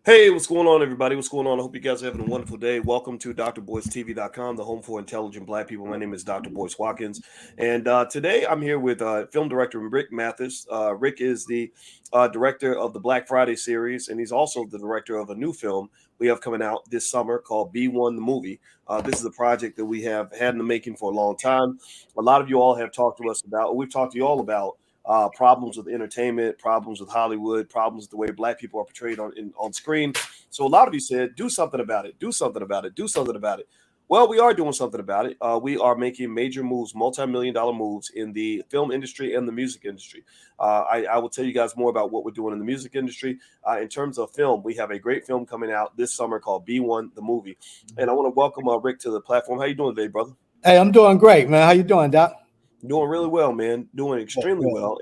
Hey, what's going on, everybody? What's going on? I hope you guys are having a wonderful day. Welcome to drboycetv.com, the home for intelligent Black people. My name is Dr. Boyce Watkins, and today I'm here with film director Rick Mathis. Rick is the director of the Black Friday series, and he's also the director of a new film we have coming out this summer called B1 the Movie. This is a project that we have had in the making for a long time. A lot of you all have talked to us about, we've talked to you all about problems with entertainment, problems with Hollywood, problems with the way Black people are portrayed on screen. So a lot of you said, do something about it, do something about it, do something about it. Well, we are doing something about it. We are making major moves, multi-million-dollar moves in the film industry and the music industry. I will tell you guys more about what we're doing in the music industry. In terms of film, we have a great film coming out this summer called B1, the movie. And I want to welcome Rick to the platform. How you doing today, brother? Hey, I'm doing great, man. How you doing, Doc? Doing really well, man. Doing extremely Good. well.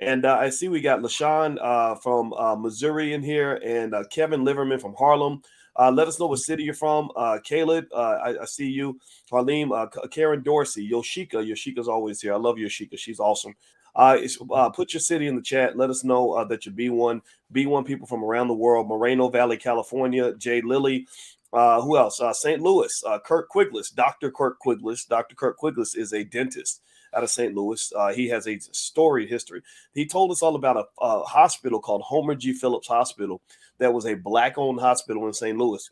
And I see we got LaShawn from Missouri in here, and Kevin Liverman from Harlem. Let us know what city you're from. Caleb, I see you. Harleem, Karen Dorsey, Yoshika. Yoshika's always here. I love Yoshika. She's awesome. Put your city in the chat. Let us know that you're B1 people from around the world. Moreno Valley, California. Jay Lilly. Who else? St. Louis. Kirk Quiglis. Dr. Kirk Quiglis. Dr. Kirk Quiglis is a dentist out of St. Louis. He has a storied history. He told us all about a hospital called Homer G. Phillips Hospital that was a Black-owned hospital in St. Louis.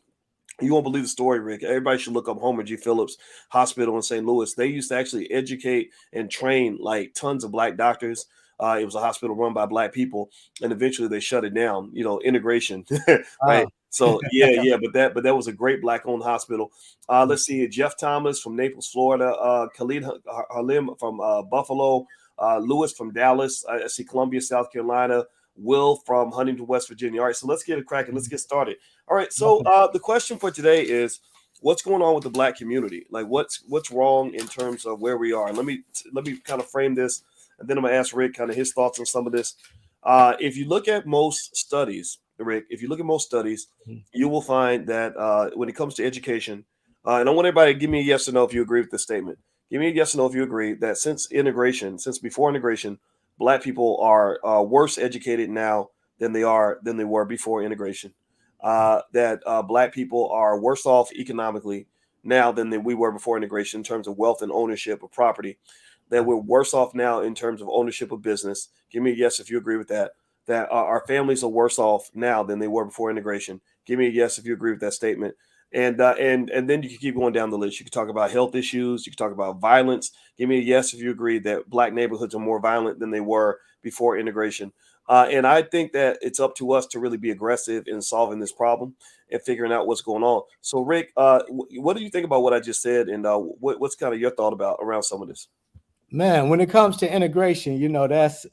You won't believe the story, Rick. Everybody should look up Homer G. Phillips Hospital in St. Louis. They used to actually educate and train like tons of Black doctors. It was a hospital run by Black people, and eventually they shut it down. You know, integration, right? Wow. So yeah, but that was a great Black-owned hospital. Let's see, Jeff Thomas from Naples, Florida. Khalid Halim from Buffalo. Lewis from Dallas. I see Columbia, South Carolina. Will from Huntington, West Virginia. All right, so let's get it cracking. Let's get started. All right, so the question for today is, what's going on with the Black community? Like, what's wrong in terms of where we are? Let me kind of frame this, and then I'm gonna ask Rick kind of his thoughts on some of this. If you look at most studies, Rick, if you look at most studies, you will find that when it comes to education, and I want everybody to give me a yes or no if you agree with this statement. Give me a yes or no if you agree that since before integration, Black people are worse educated now than they were before integration. That Black people are worse off economically now than we were before integration in terms of wealth and ownership of property. That we're worse off now in terms of ownership of business. Give me a yes if you agree with that. That our families are worse off now than they were before integration. Give me a yes if you agree with that statement. And then you can keep going down the list. You can talk about health issues. You can talk about violence. Give me a yes if you agree that Black neighborhoods are more violent than they were before integration. And I think that it's up to us to really be aggressive in solving this problem and figuring out what's going on. So, Rick, what do you think about what I just said, and what's kind of your thought about around some of this? Man, when it comes to integration, that's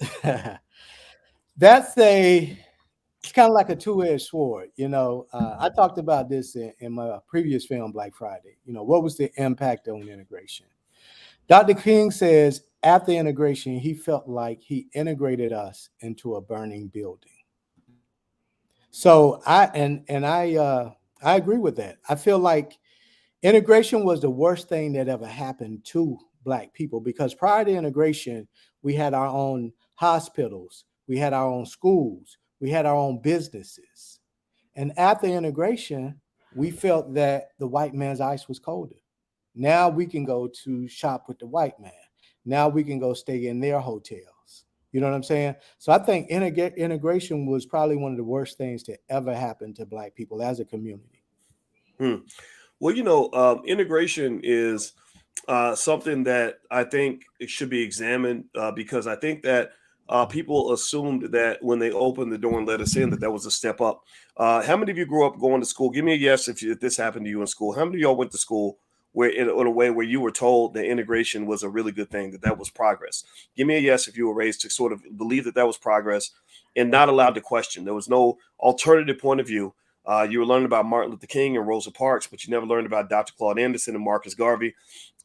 that's it's kind of like a two-edged sword. I talked about this in my previous film, Black Friday. What was the impact on integration? Dr. King says after integration, he felt like he integrated us into a burning building. So I agree with that. I feel like integration was the worst thing that ever happened to Black people, because prior to integration, we had our own hospitals, we had our own schools, we had our own businesses. And after integration, we felt that the white man's ice was colder. Now we can go to shop with the white man. Now we can go stay in their hotels. You know what I'm saying? So I think integration was probably one of the worst things to ever happen to Black people as a community. Hmm. Well, integration is something that I think it should be examined because I think that people assumed that when they opened the door and let us in, that was a step up. How many of you grew up going to school? Give me a yes if this happened to you in school. How many of y'all went to school where in a way where you were told that integration was a really good thing, that was progress? Give me a yes if you were raised to sort of believe that was progress and not allowed to question. There was no alternative point of view. You were learning about Martin Luther King and Rosa Parks, but you never learned about Dr. Claude Anderson and Marcus Garvey.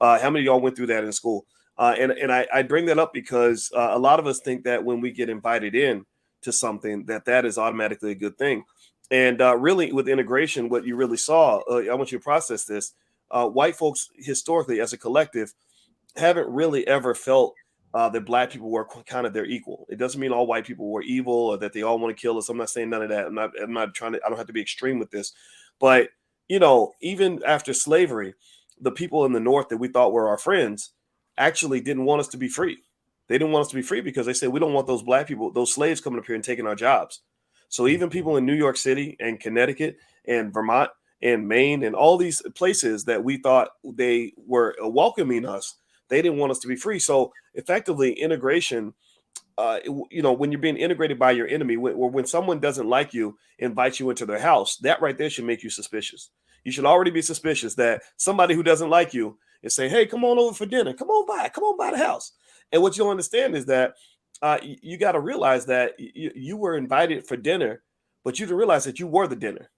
How many of y'all went through that in school? And I bring that up because a lot of us think that when we get invited in to something, that is automatically a good thing. And really, with integration, what you really saw, I want you to process this. White folks historically, as a collective, haven't really ever felt that black people were kind of their equal. It doesn't mean all white people were evil or that they all want to kill us. I'm not saying none of that. I'm not trying to. I don't have to be extreme with this, but even after slavery, the people in the North that we thought were our friends actually didn't want us to be free. They didn't want us to be free because they said we don't want those black people, those slaves coming up here and taking our jobs. So even people in New York City and Connecticut and Vermont and Maine and all these places that we thought they were welcoming us, they didn't want us to be free. So effectively, integration, when you're being integrated by your enemy, when someone doesn't like you, invites you into their house, that right there should make you suspicious. You should already be suspicious that somebody who doesn't like you is saying, "Hey, come on over for dinner. Come on by the house." And what you'll understand is that you got to realize that you were invited for dinner, but you didn't realize that you were the dinner.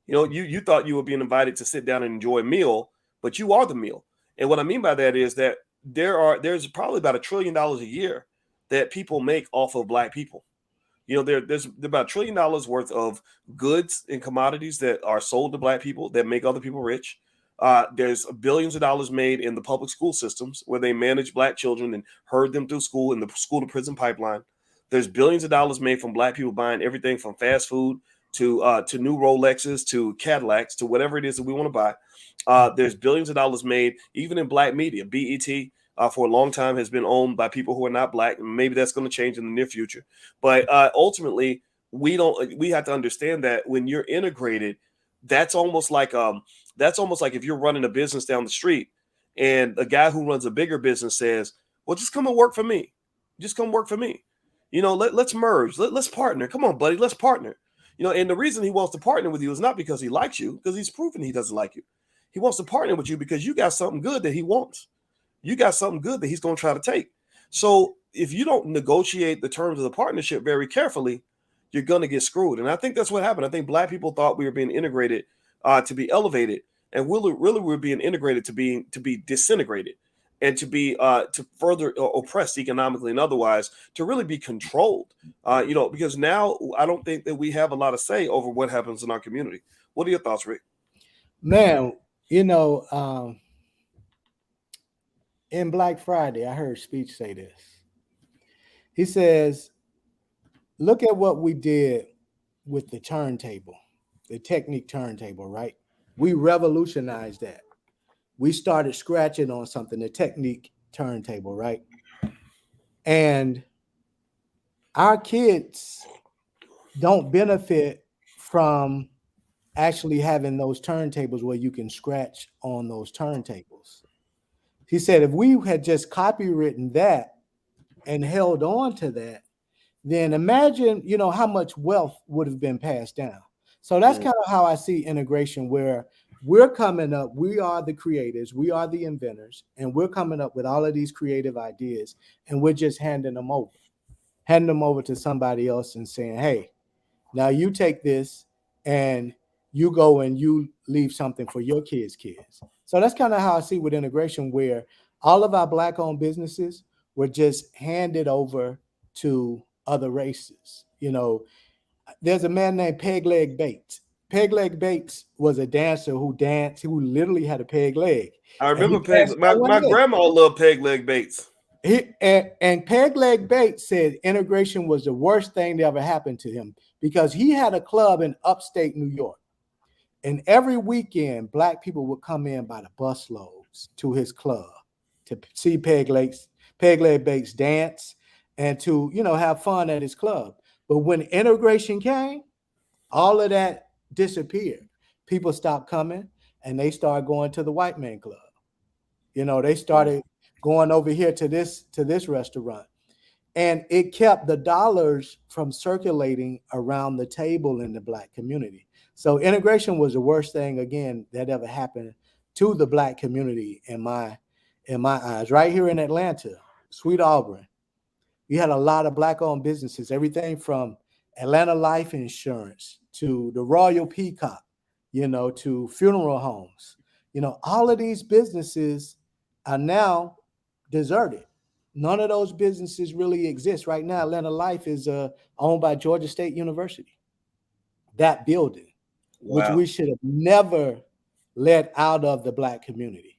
You thought you were being invited to sit down and enjoy a meal, but you are the meal. And what I mean by that is that there's probably about $1 trillion a year that people make off of black people. There's about $1 trillion worth of goods and commodities that are sold to black people that make other people rich. There's billions of dollars made in the public school systems where they manage black children and herd them through school in the school to prison pipeline. There's billions of dollars made from black people buying everything from fast food to new Rolexes to Cadillacs to whatever it is that we want to buy. There's billions of dollars made even in black media. BET for a long time has been owned by people who are not black. And maybe that's going to change in the near future. But ultimately, we have to understand that when you're integrated, that's almost like if you're running a business down the street and a guy who runs a bigger business says, "Well, just come and work for me. Just come work for me. Let's merge. Let's partner. Come on, buddy, let's partner." And the reason he wants to partner with you is not because he likes you, because he's proven he doesn't like you. He wants to partner with you because you got something good that he wants. You got something good that he's going to try to take. So if you don't negotiate the terms of the partnership very carefully, you're going to get screwed. And I think that's what happened. I think black people thought we were being integrated to be elevated, and really we're being integrated to be disintegrated and to be to further oppressed economically and otherwise, to really be controlled. Because now I don't think that we have a lot of say over what happens in our community. What are your thoughts, Rick? Man, in Black Friday, I heard Speech say this. He says, "Look at what we did with the turntable, the Technique turntable, right? We revolutionized that. We started scratching on something, the Technique turntable, right? And our kids don't benefit from actually having those turntables where you can scratch on those turntables." He said, if we had just copywritten that and held on to that, then imagine, how much wealth would have been passed down. So that's kind of how I see integration, where we're coming up, we are the creators, we are the inventors, and we're coming up with all of these creative ideas, and we're just handing them over to somebody else and saying, "Hey, now you take this and you go and you leave something for your kids' kids." So that's kind of how I see with integration, where all of our Black-owned businesses were just handed over to other races. There's a man named Peg Leg Bates. Peg Leg Bates was a dancer who literally had a peg leg. I remember my grandma loved Peg Leg Bates. And Peg Leg Bates said integration was the worst thing that ever happened to him, because he had a club in upstate New York. And every weekend, Black people would come in by the busloads to his club to see Peg Leg Bates dance and to, have fun at his club. But when integration came, all of that disappeared. People stopped coming and they started going to the white man club. They started going over here to this restaurant. And it kept the dollars from circulating around the table in the Black community. So integration was the worst thing, again, that ever happened to the Black community in my eyes. Right here in Atlanta, Sweet Auburn, we had a lot of Black-owned businesses, everything from Atlanta Life Insurance to the Royal Peacock, to funeral homes. All of these businesses are now deserted. None of those businesses really exist. Right now, Atlanta Life is owned by Georgia State University. That building, which we should have never let out of the Black community.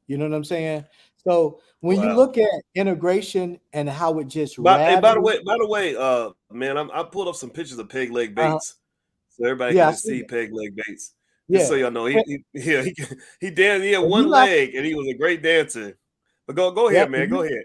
You know what I'm saying? So when you Wow. look at integration and how it just But hey, rapidly, by the way, man, I pulled up some pictures of Peg Leg uh, Bates, so everybody can yeah, I just see see that. Peg Leg Bates. Just so Yeah. y'all know, And yeah, he danced. He had if one you're not, leg, and he was a great dancer. But go yeah, ahead, man. Go ahead.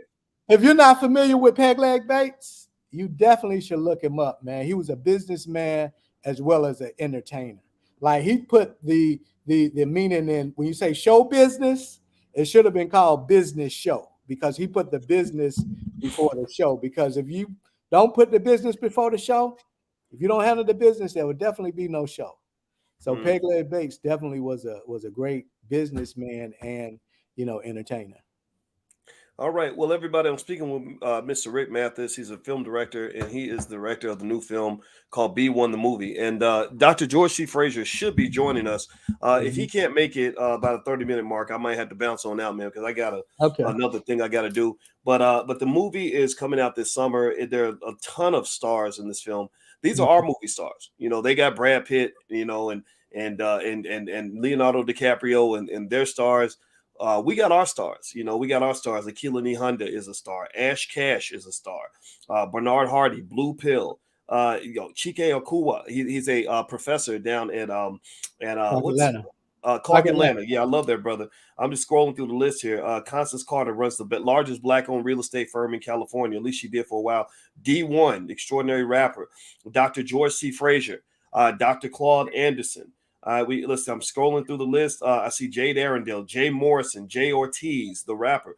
if you're not familiar with Peg Leg Bates, you definitely should look him up, man. He was a businessman as well as an entertainer. Like he put the meaning in when you say show business, it should have been called business show because he put the business before the show. Because if you don't put the business before the show, if you don't handle the business, there would definitely be no show. So Mm. Peg Leg Bates definitely was a great businessman and entertainer. All right. Well, everybody, I'm speaking with Mr. Rick Mathis. He's a film director, and he is the director of the new film called B1 the Movie. And Dr. George C. Fraser should be joining us. If he Mhm. can't make it by the 30-minute mark, I might have to bounce on out, man, because I got Okay. another thing I got to do. But the movie is coming out this summer. There are a ton of stars in this film. These are our Mhm. movie stars. They got Brad Pitt, and Leonardo DiCaprio and their stars. We got our stars. We got our stars. Akila Honda is a star. Ash Cash is a star. Bernard Hardy, Blue Pill. Chike Okuwa. He's a professor down at Like what's Atlanta. Like Clark Atlanta. Atlanta. Yeah, I love that brother. I'm just scrolling through the list here. Constance Carter runs the largest black-owned real estate firm in California. At least she did for a while. D1, extraordinary rapper. Dr. George C. Frazier. Dr. Claude Anderson. We listen. I'm scrolling through the list. I see Jade Arendelle, Jay Morrison, Jay Ortiz, the rapper,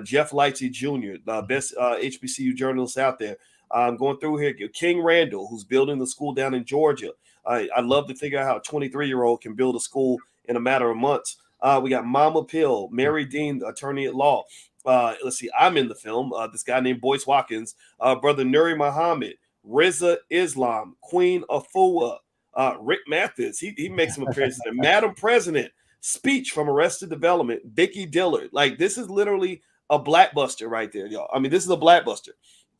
Jeff Lightsey Jr., the best HBCU journalist out there. I'm going through here. King Randall, who's building the school down in Georgia. I love to figure out how a 23-year-old can build a school in a matter of months. We got Mama Pill, Mary Dean, attorney at law. Let's see. I'm in the film. This guy named Boyce Watkins, brother Nuri Muhammad, Riza Islam, Queen Afua. Rick Mathis, he makes some appearances there. Madam President, speech from Arrested Development, Vicky Dillard. Like, this is literally a blackbuster right there, y'all. I mean, this is a blackbuster.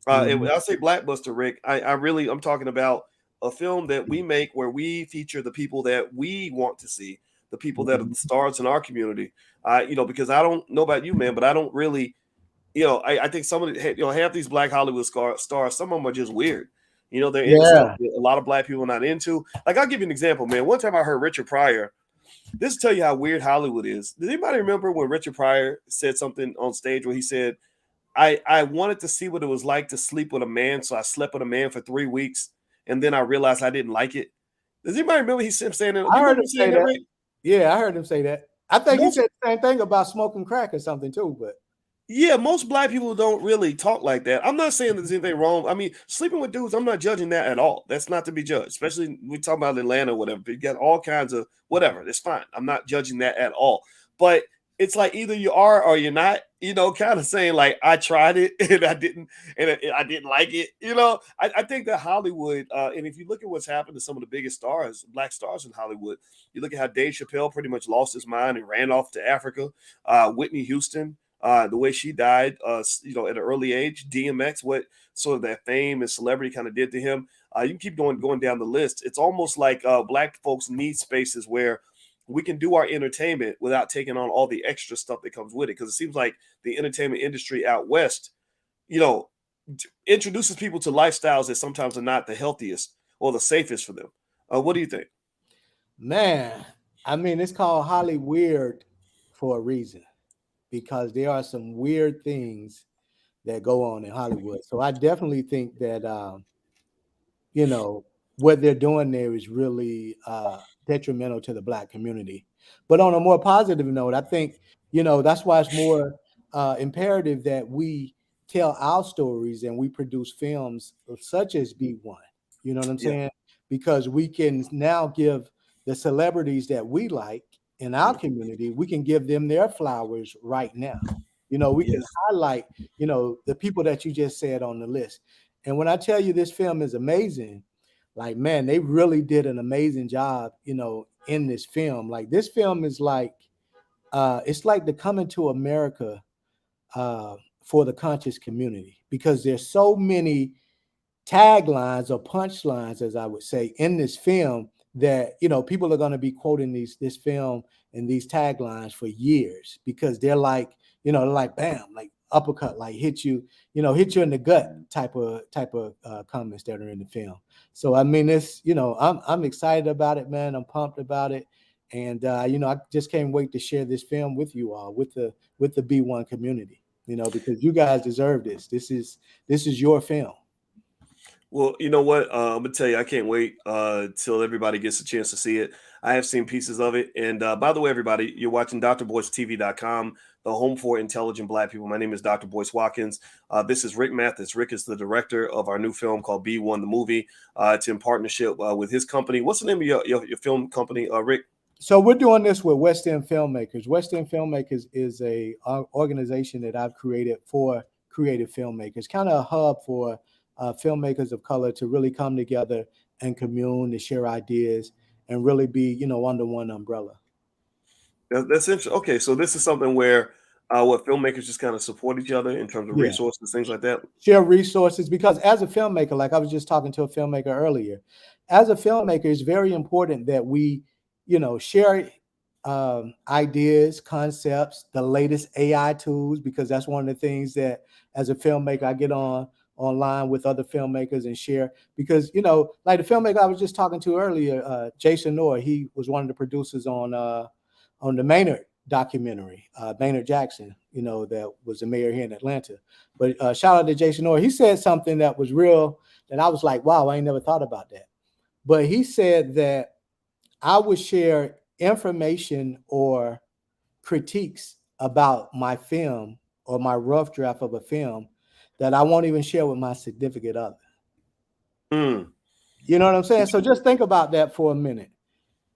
And Mhm. when I say blackbuster, Rick, I'm talking about a film that we make where we feature the people that we want to see, the people that are the Mhm. stars in our community. Because I don't know about you, man, but I don't really, I think some of the, half these black Hollywood stars, some of them are just weird. They're into stuff Yeah. that a lot of black people are not into. Like, I'll give you an example, man. One time I heard Richard Pryor. This will tell you how weird Hollywood is. Does anybody remember when Richard Pryor said something on stage where he said, I wanted to see what it was like to sleep with a man, so I slept with a man for 3 weeks, and then I realized I didn't like it. Does anybody remember saying that? Do I you heard remember him him saying say that, that. Rick? Yeah, I heard him say that. I think he Most said the same thing about smoking crack or something too, but Yeah, most black people don't really talk like that. I'm not saying there's anything wrong. I mean, sleeping with dudes, I'm not judging that at all. That's not to be judged, especially we talk about Atlanta or whatever. You got all kinds of whatever. It's fine. I'm not judging that at all. But it's like either you are or you're not. Kind of saying like I tried it and I didn't like it. I think that Hollywood, and if you look at what's happened to some of the biggest stars, black stars in Hollywood, you look at how Dave Chappelle pretty much lost his mind and ran off to Africa. Whitney Houston, the way she died, at an early age. DMX, what sort of that fame and celebrity kind of did to him. You can keep going down the list. It's almost like black folks need spaces where we can do our entertainment without taking on all the extra stuff that comes with it. Because it seems like the entertainment industry out west, you know, introduces people to lifestyles that sometimes are not the healthiest or the safest for them. What do you think? man, I mean, it's called Holly Weird for a reason because there are some weird things that go on in Hollywood. So I definitely think that you know, what they're doing there is really detrimental to the black community. But on a more positive note, I think, that's why it's more imperative that we tell our stories and we produce films such as B1. You know what I'm Yeah. saying? Because we can now give the celebrities that we like in our Mhm. community, we can give them their flowers right now. We can Yes. highlight, the people that you just said on the list. And when I tell you this film is amazing, like man, they really did an amazing job, in this film. Like this film is like it's like the coming to America for the conscious community because there's so many taglines or punchlines, as I would say, in this film that, you know, people are going to be quoting this film and these taglines for years, because they're like, you know, like bam, like uppercut, like hit you in the gut type of comments that are in the film. So I mean, it's, you know, I'm excited about it, man. I'm pumped about it. And you know, I just can't wait to share this film with you all, with the B1 community, you know, because you guys deserve this. This is your film. Well, you know what? I'm gonna tell you, I can't wait till everybody gets a chance to see it. I have seen pieces of it, and by the way, everybody, you're watching drboycetv.com, the home for intelligent Black people. My name is Dr. Boyce Watkins. This is Rick Mathis. Rick is the director of our new film called B1 the Movie. It's in partnership with his company. What's the name of your film company, Rick? So we're doing this with West End Filmmakers. West End Filmmakers is a organization that I've created for creative filmmakers, kind of a hub for filmmakers of color to really come together and commune, to share ideas, and really be, you know, under one umbrella. That's interesting. Okay, so this is something where what filmmakers just kind of support each other in terms of Yeah. resources, things like that. Share resources, because as a filmmaker, like I was just talking to a filmmaker earlier, as a filmmaker, it's very important that we, you know, share ideas, concepts, the latest AI tools, because that's one of the things that as a filmmaker I get online with other filmmakers and share. Because, you know, like the filmmaker I was just talking to earlier, Jason Noor, he was one of the producers on the Maynard documentary, Maynard Jackson, you know, that was the mayor here in Atlanta. But shout out to Jason Noor. He said something that was real, and I was like, wow, I ain't never thought about that. But he said that I would share information or critiques about my film or my rough draft of a film that I won't even share with my significant other. Mm. You know what I'm saying? So just think about that for a minute.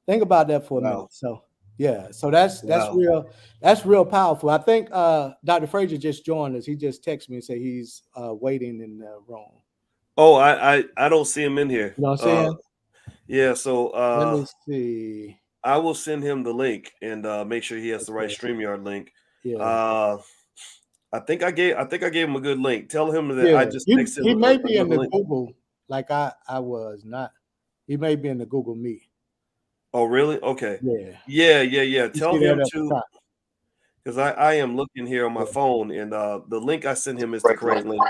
Think about that for a Wow. minute. So yeah, so that's Wow. real powerful. I think Dr. Frazier just joined us. He just texted me and said he's waiting in the room. Oh, I don't see him in here. You know what I'm saying? Yeah, so Let me see. I will send him the link and make sure he has the right Okay. StreamYard link. Yeah. I think I gave him a good link. Tell him that I Yeah. just texted He him may be in another the link. Google, like I was not. He may be in the Google Meet. Oh, really? Okay. Yeah. Yeah. You Tell see that him at the to, top. because I am looking here on my Yeah. phone, and the link I sent him is the correct link.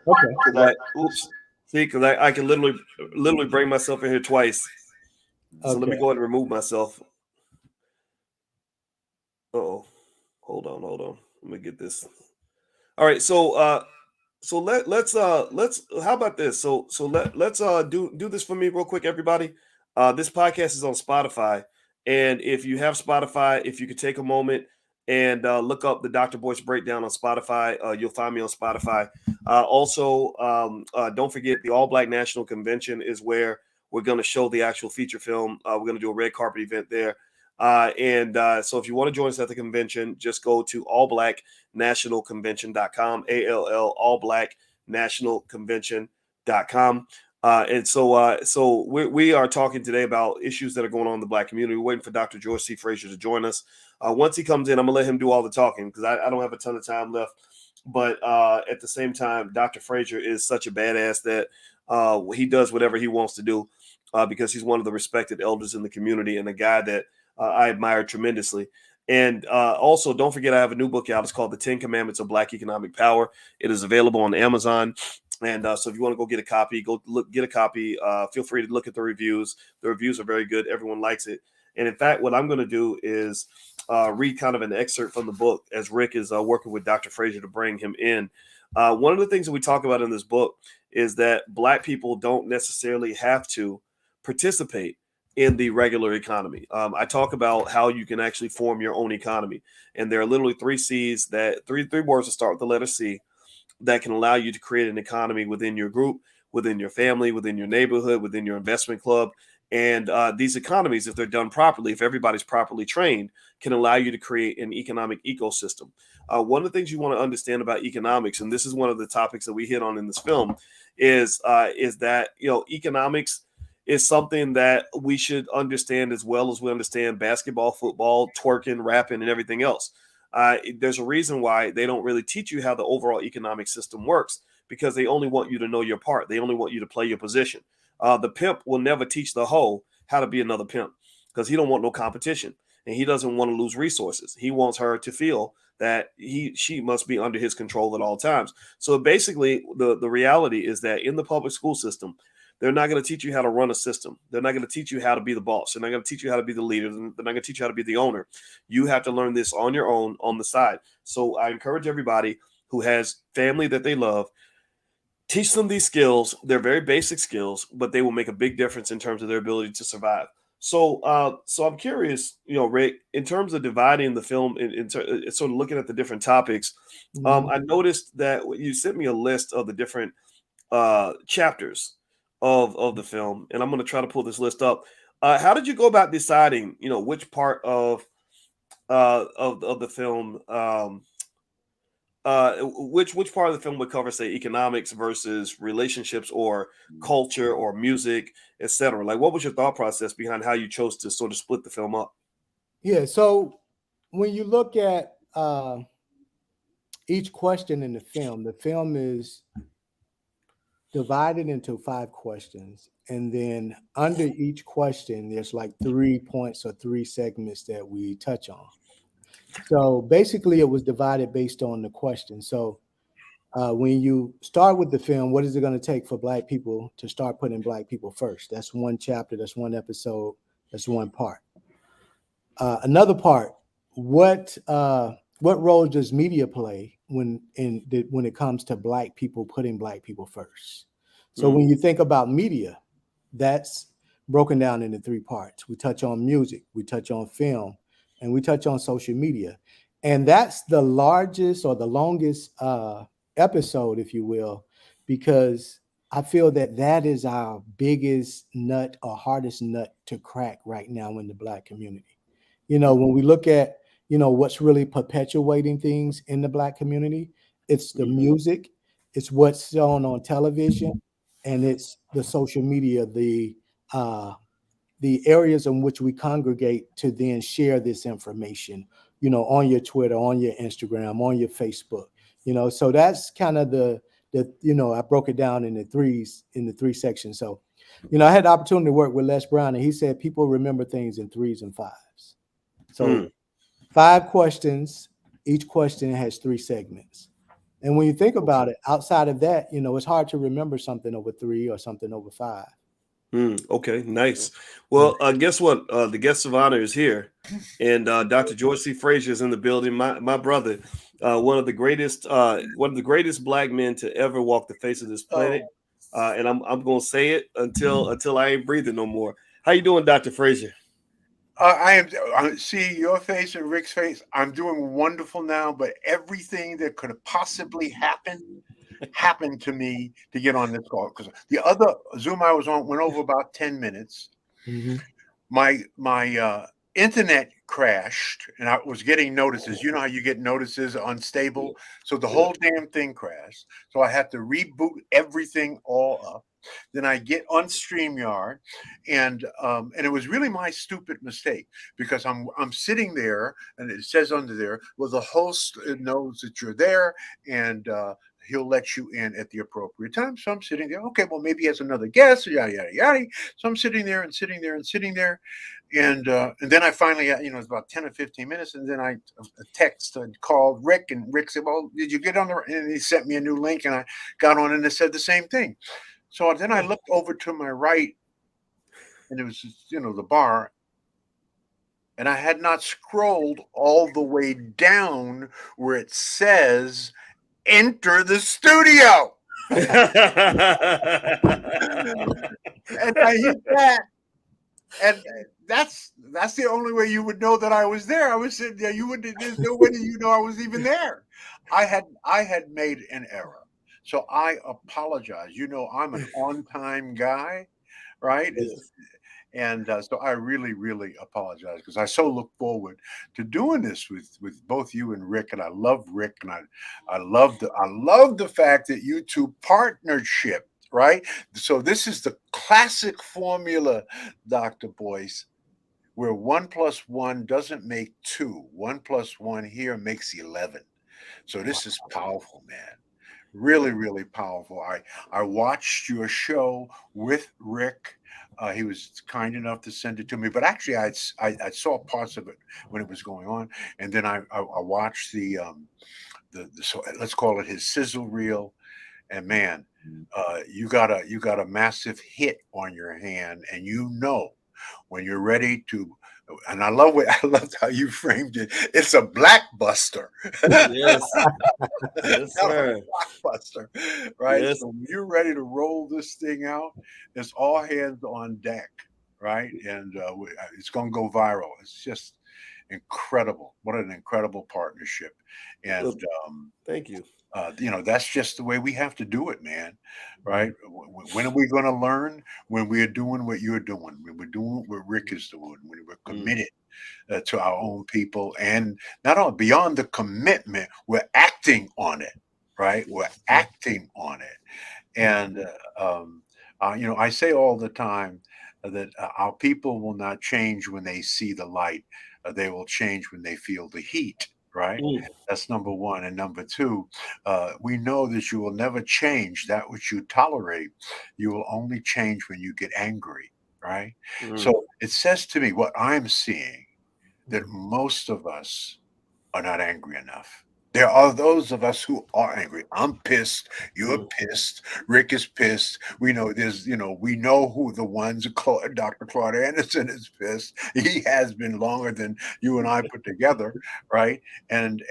Okay. Oops. See, because I can literally bring myself in here twice. So let me Okay. go ahead and remove myself. Uh-oh. Hold on. Let me get this. All right, so let's how about this? Let's do this for me real quick, everybody. This podcast is on Spotify, and if you have Spotify, if you could take a moment and look up the Dr. Boyce breakdown on Spotify, you'll find me on Spotify. Also, don't forget the All Black National Convention is where we're going to show the actual feature film. We're going to do a red carpet event there. So if you want to join us at the convention, just go to allblacknationalconvention.com, allblacknationalconvention.com. So we are talking today about issues that are going on in the Black community. We're waiting for Dr. George C. Fraser to join us. Once he comes in, I'm going to let him do all the talking because I don't have a ton of time left. But at the same time, Dr. Fraser is such a badass that he does whatever he wants to do because he's one of the respected elders in the community and a guy that I admire tremendously. And also, don't forget, I have a new book out. It's called The 10 Commandments of Black Economic Power. It is available on Amazon. And so if you want to go get a copy, get a copy. Feel free to look at the reviews. The reviews are very good. Everyone likes it. And in fact, what I'm going to do is read kind of an excerpt from the book as Rick is working with Dr. Fraser to bring him in. One of the things that we talk about in this book is that Black people don't necessarily have to participate in the regular economy. I talk about how you can actually form your own economy. And there are literally three C's three words that start with the letter C that can allow you to create an economy within your group, within your family, within your neighborhood, within your investment club. And these economies, if they're done properly, if everybody's properly trained, can allow you to create an economic ecosystem. One of the things you want to understand about economics, and this is one of the topics that we hit on in this film, is that economics is something that we should understand as well as we understand basketball, football, twerking, rapping, and everything else. There's a reason why they don't really teach you how the overall economic system works because they only want you to know your part. They only want you to play your position. The pimp will never teach the hoe how to be another pimp, because he don't want no competition and he doesn't want to lose resources. He wants her to feel that she must be under his control at all times. So basically, the reality is that in the public school system, they're not going to teach you how to run a system. They're not going to teach you how to be the boss. They're not going to teach you how to be the leader. They're not going to teach you how to be the owner. You have to learn this on your own on the side. So I encourage everybody who has family that they love, teach them these skills. They're very basic skills, but they will make a big difference in terms of their ability to survive. So I'm curious, Rick, in terms of dividing the film, sort of looking at the different topics. I noticed that you sent me a list of the different chapters of the film, and I'm going to try to pull this list up. How did you go about deciding, which part of the film, which part of the film would cover, say, economics versus relationships or culture or music, etc.? Like, what was your thought process behind how you chose to sort of split the film up? Yeah. So when you look at each question in the film is divided into 5 questions. And then under each question, there's like 3 points or 3 segments that we touch on. So basically, it was divided based on the question. So when you start with the film, what is it going to take for Black people to start putting Black people first? That's one chapter, that's one episode, that's one part. Another part, what role does media play when it comes to Black people putting Black people first? So when you think about media, that's broken down into 3 parts. We touch on music, we touch on film, and we touch on social media. And that's the largest or the longest episode, if you will, because I feel that is our biggest nut or hardest nut to crack right now in the Black community. When we look at, what's really perpetuating things in the Black community, it's the music, it's what's shown on television, and it's the social media, the areas in which we congregate to then share this information, on your Twitter, on your Instagram, on your Facebook, so that's kind of the I broke it down in the 3 sections. So, I had the opportunity to work with Les Brown, and he said people remember things in 3s and 5s. So 5 questions, each question has 3 segments. And when you think about it, outside of that, it's hard to remember something over 3 or something over 5. Okay, nice. Well, guess what? The guest of honor is here, and Dr. George C. Frazier is in the building. My brother, one of the greatest Black men to ever walk the face of this planet. And I'm gonna say it until I ain't breathing no more. How you doing, Dr. Frazier? I see your face and Rick's face. I'm doing wonderful now, but everything that could have possibly happened to me to get on this call, because the other Zoom I was on went over about 10 minutes. My internet crashed, and I was getting notices. You know how you get notices unstable, so the whole damn thing crashed. So I had to reboot everything all up. Then I get on StreamYard, and it was really my stupid mistake, because I'm sitting there, and it says under there, well, the host knows that you're there, and he'll let you in at the appropriate time. So I'm sitting there. Okay, well, maybe he has another guest, yada yada yada. So I'm sitting there and sitting there and sitting there, and then I finally, it's about 10 or 15 minutes, and then I text and called Rick, and Rick said, "Well, did you get on the?" And he sent me a new link, and I got on, and it said the same thing. So then I looked over to my right, and it was, the bar, and I had not scrolled all the way down where it says "Enter the studio." And I hit that, and that's the only way you would know that I was there. I was sitting there. There's no way I was even there. I had made an error. So I apologize. I'm an on-time guy, right? Yes. And so I really, really apologize, because I so look forward to doing this with both you and Rick. And I love Rick, and I love the fact that you two partnership, right? So this is the classic formula, Dr. Boyce, where 1 + 1 doesn't make 2. 1 + 1 here makes 11. So this is powerful, man. Really, really powerful. I watched your show with Rick. He was kind enough to send it to me, but actually, I saw parts of it when it was going on, and then I watched the so let's call it his sizzle reel. And man, you got a massive hit on your hand, and you know when you're ready to. And I love what I loved how you framed it. It's a blackbuster, Yes, yes, not a sir. blockbuster, right? Yes. So when you're ready to roll this thing out, it's all hands on deck, right? And it's going to go viral. It's just incredible. What an incredible partnership. Well, And thank you. that's just the way we have to do it, man. Right? When are we going to learn? When we are doing what you're doing, when we're doing what Rick is doing, when we're Mm, committed to our own people, and not only beyond the commitment, we're acting on it. Right? We're acting on it, and I say all the time that our people will not change when they see the light. They will change when they feel the heat. Right? mm, That's number one. And number two, we know that you will never change that which you tolerate. You will only change when you get angry. Right? mm, So it says to me what I'm seeing that most of us are not angry enough. There are those of us who are angry. I'm pissed. You're mm, pissed. Rick is pissed. We know who the ones. Dr. Claude Anderson is pissed. He has been longer than you and I put together, right? And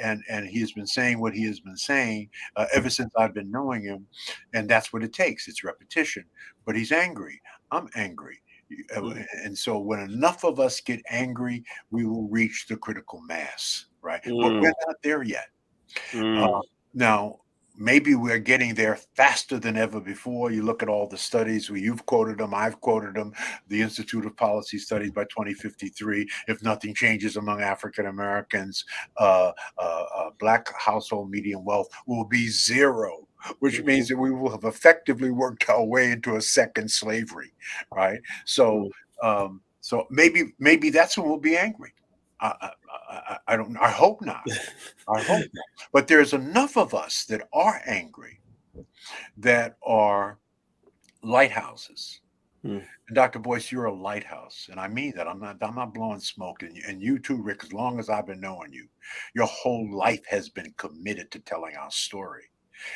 he has been saying what he has been saying ever since I've been knowing him, and that's what it takes. It's repetition. But he's angry. I'm angry. mm, And so when enough of us get angry, we will reach the critical mass, right? But mm, we're not there yet. Uh, mm, now, maybe we're getting there faster than ever before. You look at all the studies where you've quoted them, I've quoted them. The Institute of Policy Studies by 2053, if nothing changes among African Americans, Black household median wealth will be zero. Which means mhm, that we will have effectively worked our way into a second slavery, right? So, mm. so maybe that's when we'll be angry. I don't. I hope not. I hope not. But there's enough of us that are angry that are lighthouses. Mm, And Dr. Boyce, you're a lighthouse, and I mean that. I'm not blowing smoke, and you too, Rick. As long as I've been knowing you, your whole life has been committed to telling our story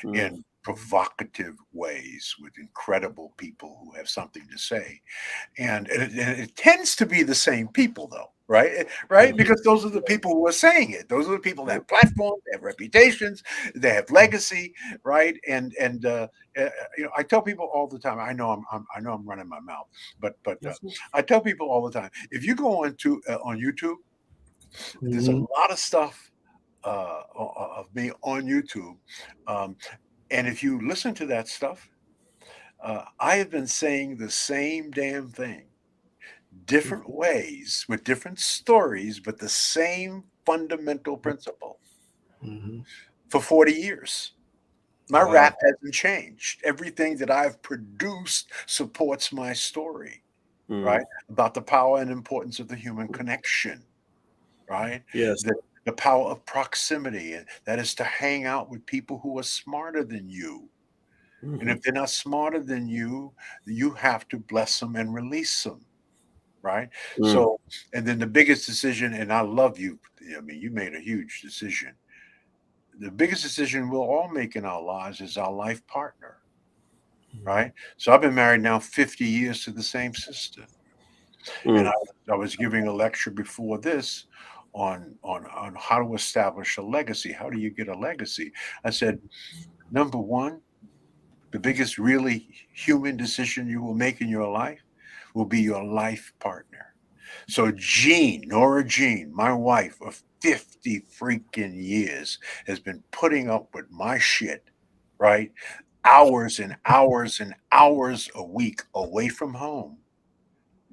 mm, in provocative ways with incredible people who have something to say. And it tends to be the same people, though, right, mhm. because those are the people who are saying it. Those are the people that Yep. have platforms, they have reputations, they have legacy, right? I tell people all the time. I know I'm running my mouth, but Yes, sir. I tell people all the time, if you go on YouTube, there's a Mhm. lot of stuff of me on YouTube, um, and if you listen to that stuff, I have been saying the same damn thing different ways with different stories, but the same fundamental principle Mhm. for 40 years. My Wow. rap hasn't changed. Everything that I've produced supports my story, Mm, right? About the power and importance of the human connection, right? yes. The power of proximity, and that is to hang out with people who are smarter than you. And Mhm, if they're not smarter than you have to bless them and release them. Right? mm, So, and then the biggest decision, and I love you. I mean, you made a huge decision. The biggest decision we'll all make in our lives is our life partner, right? So I've been married now 50 years to the same sister. And mm, I was giving a lecture before this on how to establish a legacy. How do you get a legacy? I said, number one, the biggest really human decision you will make in your life will be your life partner. So Nora Jean, my wife of 50 freaking years, has been putting up with my shit, right? Hours and hours and hours a week away from home,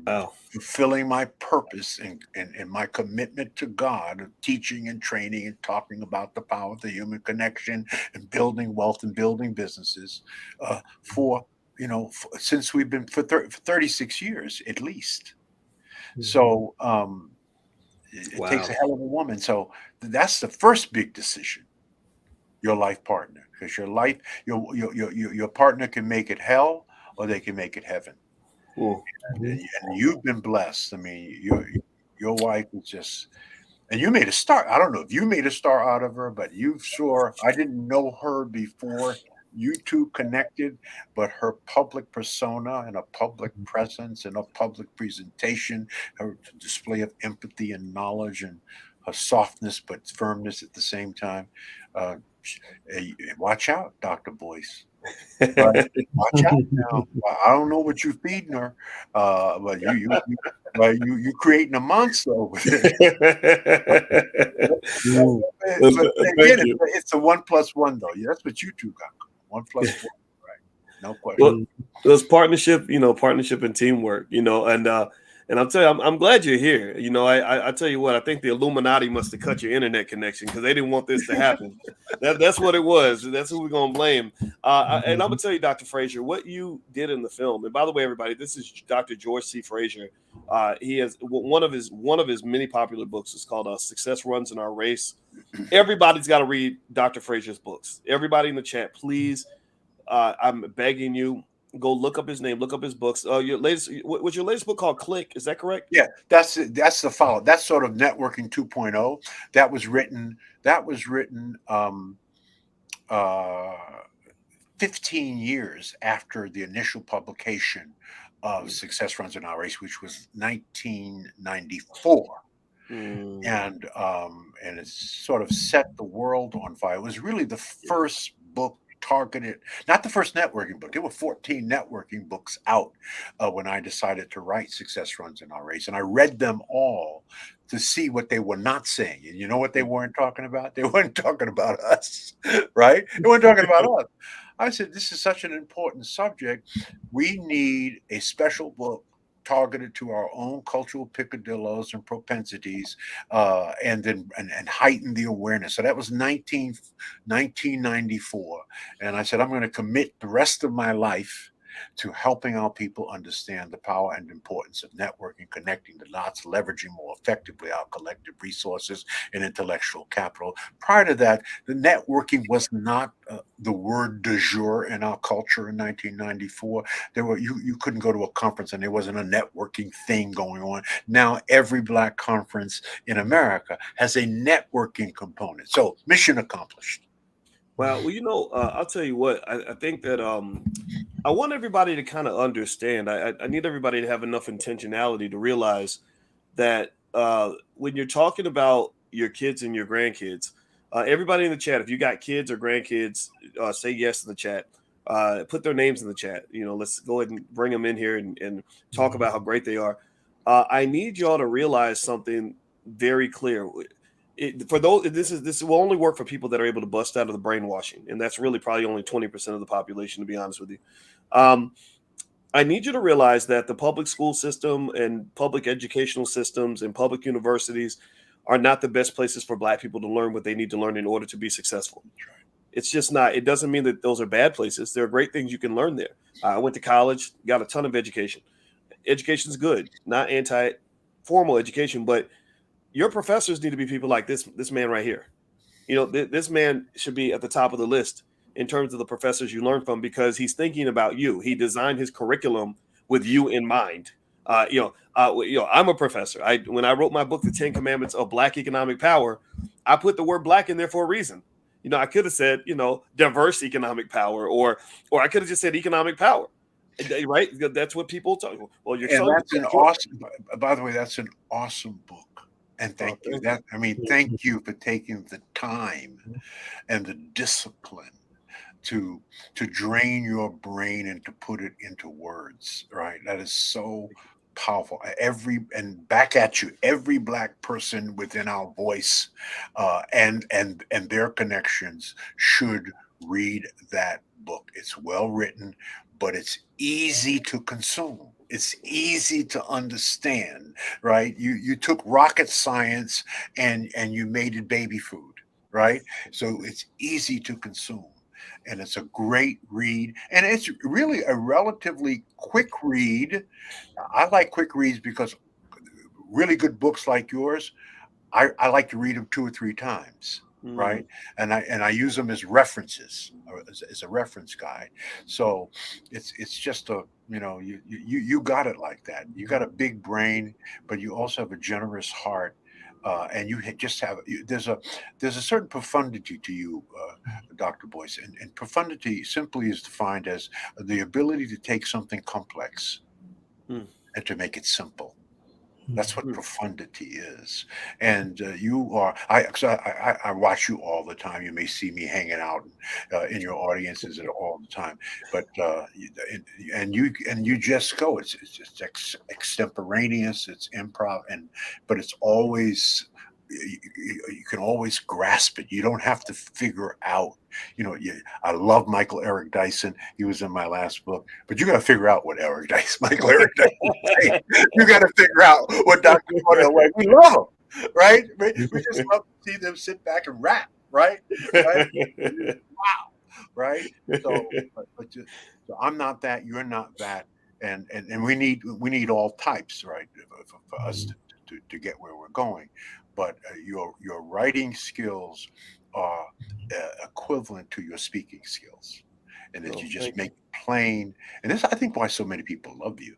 wow. fulfilling my purpose and my commitment to God of teaching and training and talking about the power of the human connection and building wealth and building businesses for, since we've been for 36 years at least. Mhm. So, it takes Wow. a hell of a woman. So that's the first big decision. your life partner, because your partner can make it hell or they can make it heaven. Mm. And you've been blessed. I mean, your wife is just, and you made a star. I don't know if you made a star out of her, but you sure. I didn't know her before you two connected, but her public persona and a public presence and a public presentation, her display of empathy and knowledge, and her softness but firmness at the same time. Uh, Watch out, Dr. Boyce. Right? Watch out now. I don't know what you're feeding her, but you creating a monster over there. Mm. But Thank again, you. it's a 1+1 though. Yeah, that's what you two got. 1+1, right? No question. Well, it was partnership, partnership and teamwork, and I'll tell you, I'm glad you're here. I tell you what, I think the Illuminati must have cut your internet connection because they didn't want this to happen. That's what it was. That's who we're gonna blame. And I'm gonna tell you, Dr. Frazier, what you did in the film. And by the way, everybody, this is Dr. George C. Frazier. He has one of his many popular books is called "Success Runs in Our Race." Everybody's got to read Dr. Frazier's books. Everybody in the chat, please. I'm begging you, go look up his name, look up his books. Your latest, was your latest book called Click? Is that correct? Yeah, that's the follow. That's sort of networking 2.0. That was written. Uh, 15 years after the initial publication of Success Runs in Our Race, which was 1994. And it's sort of set the world on fire. It was really the first book targeted, not the first networking book. There were 14 networking books out when I decided to write Success Runs in Our Race, and I read them all to see what they were not saying. And you know what they weren't talking about? They weren't talking about us, right? They weren't talking about us. I said, this is such an important subject. We need a special book targeted to our own cultural picadillos and propensities, and heighten the awareness. So that was 1994. And I said, I'm going to commit the rest of my life to helping our people understand the power and importance of networking, connecting the dots, leveraging more effectively our collective resources and intellectual capital. Prior to that, the networking was not the word du jour in our culture in 1994. You couldn't go to a conference and there wasn't a networking thing going on. Now every Black conference in America has a networking component. So mission accomplished. Well, I'll tell you what. I think that I want everybody to kind of understand. I need everybody to have enough intentionality to realize that when you're talking about your kids and your grandkids, everybody in the chat, if you got kids or grandkids, say yes in the chat. Put their names in the chat. Let's go ahead and bring them in here and talk about how great they are. I need y'all to realize something very clear. For those, this will only work for people that are able to bust out of the brainwashing, and that's really probably only 20% of the population, to be honest with you. I need you to realize that the public school system and public educational systems and public universities are not the best places for Black people to learn what they need to learn in order to be successful. It's just not. It doesn't mean that those are bad places. There are great things you can learn there. I went to college, got a ton of education. Education's good, not anti-formal education, but your professors need to be people like this man right here. This man should be at the top of the list in terms of the professors you learn from, because he's thinking about you. He designed his curriculum with you in mind. I'm a professor. When I wrote my book, The 10 Commandments of Black Economic Power, I put the word Black in there for a reason. I could have said, diverse economic power, or I could have just said economic power. Right? That's what people talk. Well, That's an awesome. By the way, that's an awesome book. And thank you. Thank you for taking the time and the discipline to drain your brain and to put it into words. Right. That is so powerful. And back at you, every Black person within our voice, and their connections should read that book. It's well written, but it's easy to consume. It's easy to understand, right? You took rocket science and you made it baby food, right? So it's easy to consume, and it's a great read, and it's really a relatively quick read. I like quick reads because really good books like yours, I like to read them 2 or 3 times. right? And I use them as references, or as a reference guide. So it's just a, you got it like that. You got a big brain, but you also have a generous heart. And just have there's a certain profundity to you, Dr. Boyce, and profundity simply is defined as the ability to take something complex and to make it simple. That's what profundity is. And you are, I watch you all the time. You may see me hanging out in your audiences all the time, but and you just go. It's just extemporaneous. It's improv, but it's always, you can always grasp it. You don't have to figure out. I love Michael Eric Dyson. He was in my last book, but you got to figure out what Michael Eric Dyson is saying. You got to figure out what Dr. Cornell. We love them, right? We just love to see them sit back and rap, right? Wow, right? So, so I'm not that. You're not that, and we need all types, right, for us to get where we're going. But your writing skills are equivalent to your speaking skills, and that you just make it plain. And this, I think, why so many people love you,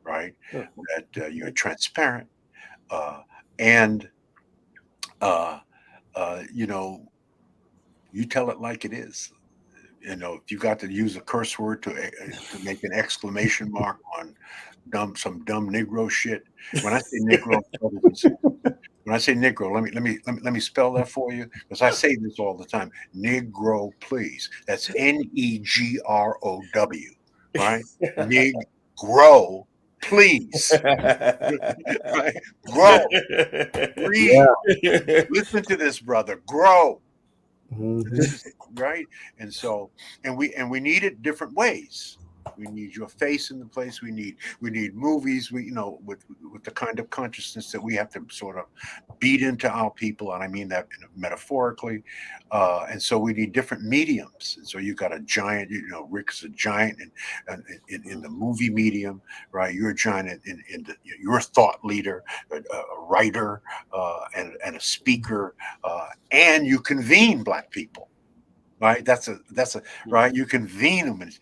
right? That you're transparent, and you tell it like it is. If you got to use a curse word to make an exclamation mark on some dumb Negro shit. When I say Negro, let me spell that for you, because I say this all the time. Negro, please. That's Negrow, right? Negro, please. Right? Grow. Breathe. Yeah. Listen to this, brother. Grow. Right. And so, and we need it different ways. We need your face in the place. We need movies. With the kind of consciousness that we have to sort of beat into our people, and I mean that metaphorically. And so we need different mediums. And so you got a giant. Rick's a giant in the movie medium, right? You're a giant you're a thought leader, a writer, and a speaker, and you convene Black people. Right, that's a right. You convene them at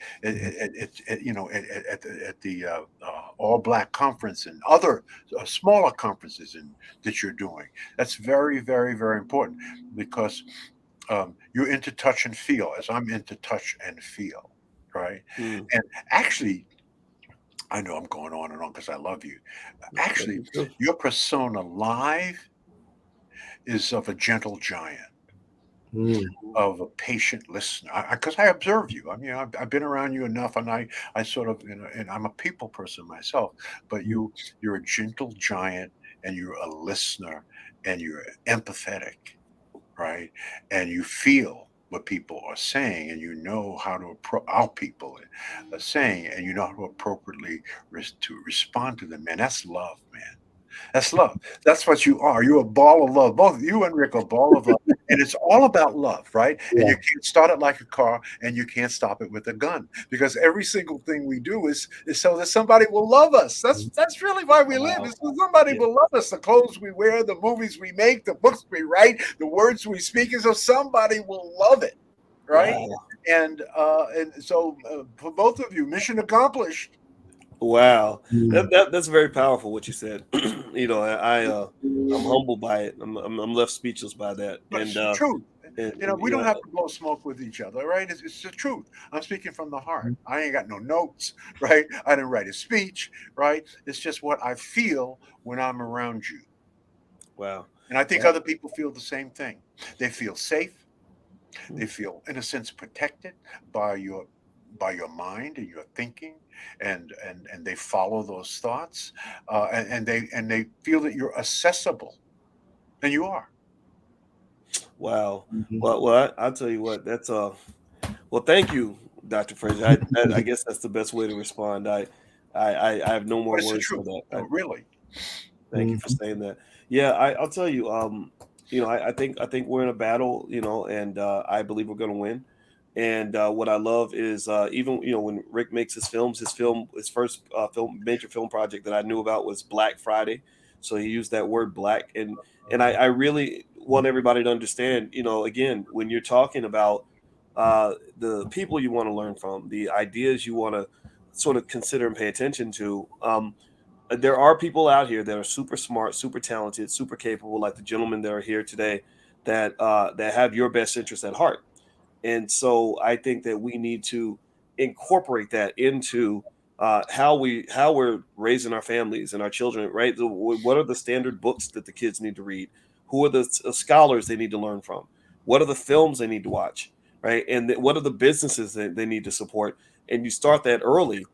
the All Black Conference and other smaller conferences that you're doing. That's very, very, very important, because you're into touch and feel, as I'm into touch and feel, right? And actually, I know I'm going on and on because I love you. Actually, your persona live is of a gentle giant. Of a patient listener, because I observe you. I mean, I've been around you enough, and I sort of, and I'm a people person myself. But you're a gentle giant, and you're a listener, and you're empathetic, right? And you feel what people are saying, and you know how to our people are saying, and you know how to appropriately respond to them. Man, that's love, man. That's love. That's what you are. You're a ball of love. Both you and Rick are a ball of love. And it's all about love, right? Yeah. And you can't start it like a car, and you can't stop it with a gun, because every single thing we do is so that somebody will love us. That's really why we live, is so somebody will love us. The clothes we wear, the movies we make, the books we write, the words we speak, is so somebody will love it, right? Wow. And so for both of you, mission accomplished. Wow, that's very powerful what you said. I'm humbled by it. I'm left speechless by that. But it's the truth. We don't have to blow smoke with each other, right? It's the truth. I'm speaking from the heart. I ain't got no notes, right? I didn't write a speech, right? It's just what I feel when I'm around you. Wow. And I think other people feel the same thing. They feel safe. They feel, in a sense, protected by your mind and your thinking, and they follow those thoughts, and they feel that you're accessible, and you are. Wow. Well, I'll tell you what. That's well, thank you, Dr. Fraser. I guess that's the best way to respond. I have no more words for that. Really. Thank you for saying that. Yeah, I'll tell you. I think we're in a battle. And I believe we're going to win. And what I love is even when Rick makes his films, his first major film project that I knew about was Black Friday. So he used that word black, and I really want everybody to understand, again, when you're talking about the people you want to learn from, the ideas you want to sort of consider and pay attention to. There are people out here that are super smart, super talented, super capable, like the gentlemen that are here today, that have your best interest at heart. And so I think that we need to incorporate that into how we're raising our families and our children, right? What are the standard books that the kids need to read? Who are the scholars they need to learn from? What are the films they need to watch, right? And what are the businesses that they need to support? And you start that early.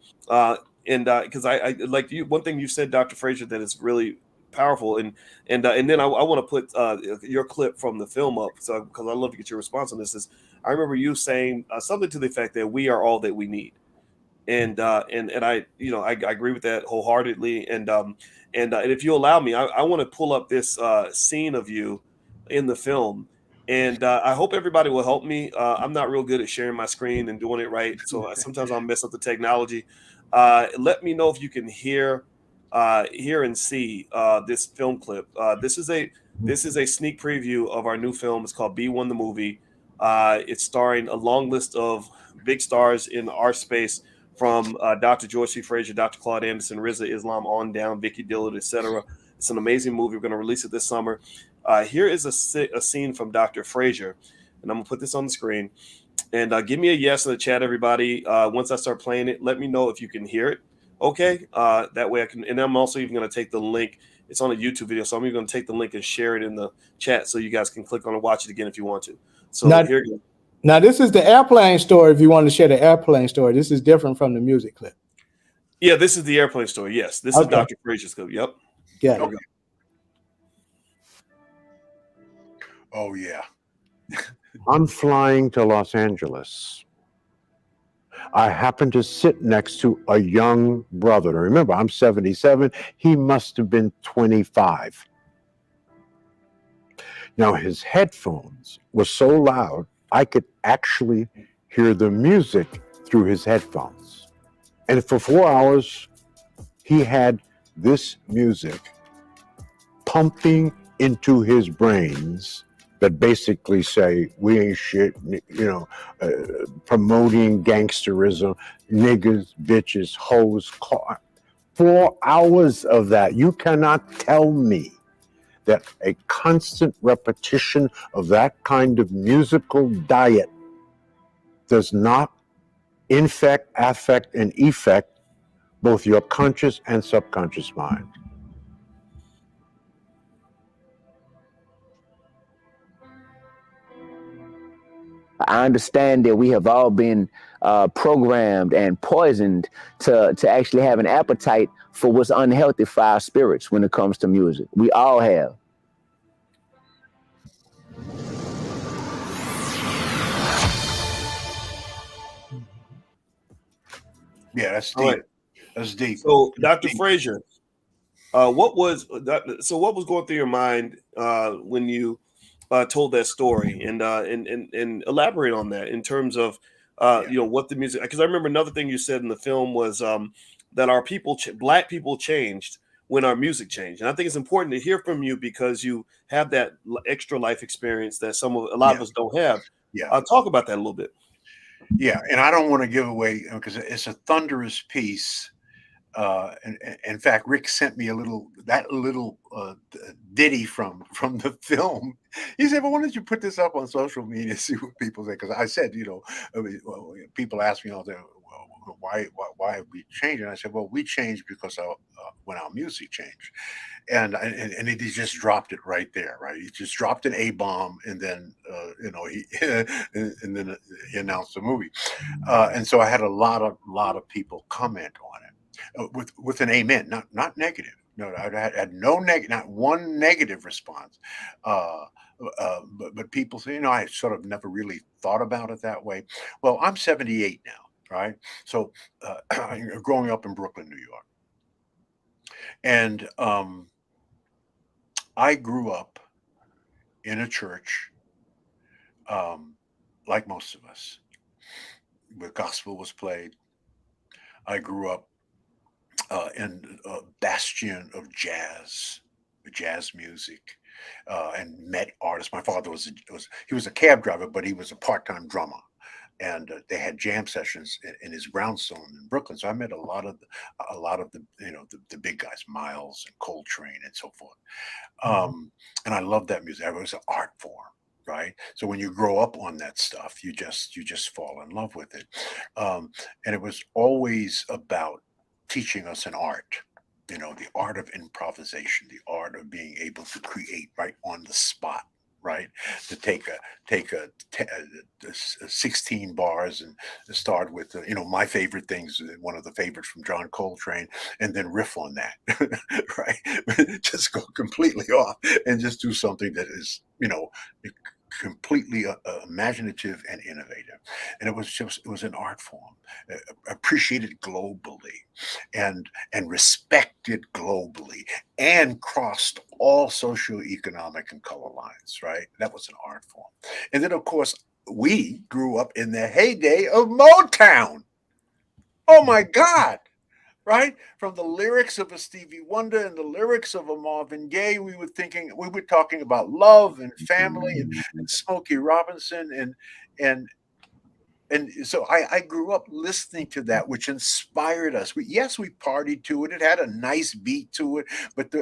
And because I like you, one thing you said, Dr. Frazier, that is really powerful, and then I want to put your clip from the film up, so because I love to get your response on this. Is I remember you saying something to the effect that we are all that we need, and I, I agree with that wholeheartedly. And if you allow me, I want to pull up this scene of you in the film, and I hope everybody will help me. I'm not real good at sharing my screen and doing it right, so sometimes I'll mess up the technology. Let me know if you can hear and see this film clip. This is a sneak preview of our new film. It's called B1 the Movie. It's starring a long list of big stars in our space, from Dr. George C. Frazier, Dr. Claude Anderson, Riza Islam, on down, Vicky Dillard, etc. It's an amazing movie. We're going to release it this summer. Here is a scene from Dr. Frazier, and I'm going to put this on the screen. And give me a yes in the chat, everybody. Once I start playing it, let me know if you can hear it. Okay, that way I can. And I'm also even going to take the link. It's on a YouTube video, so I'm even going to take the link and share it in the chat so you guys can click on and watch it again if you want to. So here you go. Now, this is the airplane story. If you want to share the airplane story, this is different from the music clip. Yeah, this is the airplane story. Yes, this is Dr. Frazier's clip. Yep. Yeah. Okay. Oh, yeah. I'm flying to Los Angeles. I happen to sit next to a young brother. Remember, I'm 77. He must have been 25. Now, his headphones were so loud, I could actually hear the music through his headphones. And for 4 hours, he had this music pumping into his brains that basically say, we ain't shit, promoting gangsterism, niggas, bitches, hoes, 4 hours of that. You cannot tell me that a constant repetition of that kind of musical diet does not infect, affect, and effect both your conscious and subconscious mind. I understand that we have all been programmed and poisoned to actually have an appetite for what's unhealthy for our spirits when it comes to music. We all have. Yeah, that's deep. Right. That's deep. So, Dr. Frazier, what was going through your mind when you told that story, and elaborate on that in terms of what the music? Because I remember another thing you said in the film was that our people, Black people, changed when our music changed, and I think it's important to hear from you because you have that extra life experience that a lot of us don't have. Yeah, talk about that a little bit. Yeah, and I don't want to give away because it's a thunderous piece. And in fact, Rick sent me a little ditty from the film. He said, "Well, why don't you put this up on social media, see what people say?" Because I said, people ask me all the time, well, why have we changed? And I said, well, we changed because when our music changed, and he just dropped it right there, right? He just dropped an A-bomb, and then and then he announced the movie, and so I had a lot of people comment on it. With an amen, not negative. No, I had not one negative response. But people say, I sort of never really thought about it that way. Well, I'm 78 now, right? So growing up in Brooklyn, New York. And I grew up in a church, like most of us, where gospel was played. I grew up in a bastion of jazz jazz music, and met artists. My father he was a cab driver, but he was a part-time drummer, and they had jam sessions in his brownstone in Brooklyn. So I met a lot of the the big guys, Miles and Coltrane and so forth. And I love that music. It was an art form, right? So when you grow up on that stuff, you just fall in love with it. And it was always about teaching us an art. The art of improvisation, the art of being able to create right on the spot, right? To take a, 16 bars and start with my favorite things, one of the favorites from John Coltrane, and then riff on that, right? Just go completely off and just do something that is completely imaginative and innovative. And it was an art form, appreciated globally, and respected globally, and crossed all socioeconomic and color lines, right? That was an art form. And then, of course, we grew up in the heyday of Motown. Oh my God, right? From the lyrics of a Stevie Wonder and the lyrics of a Marvin Gaye, we were talking about love and family and Smokey Robinson and so I grew up listening to that, which inspired us. Yes, we partied to it. It had a nice beat to it, but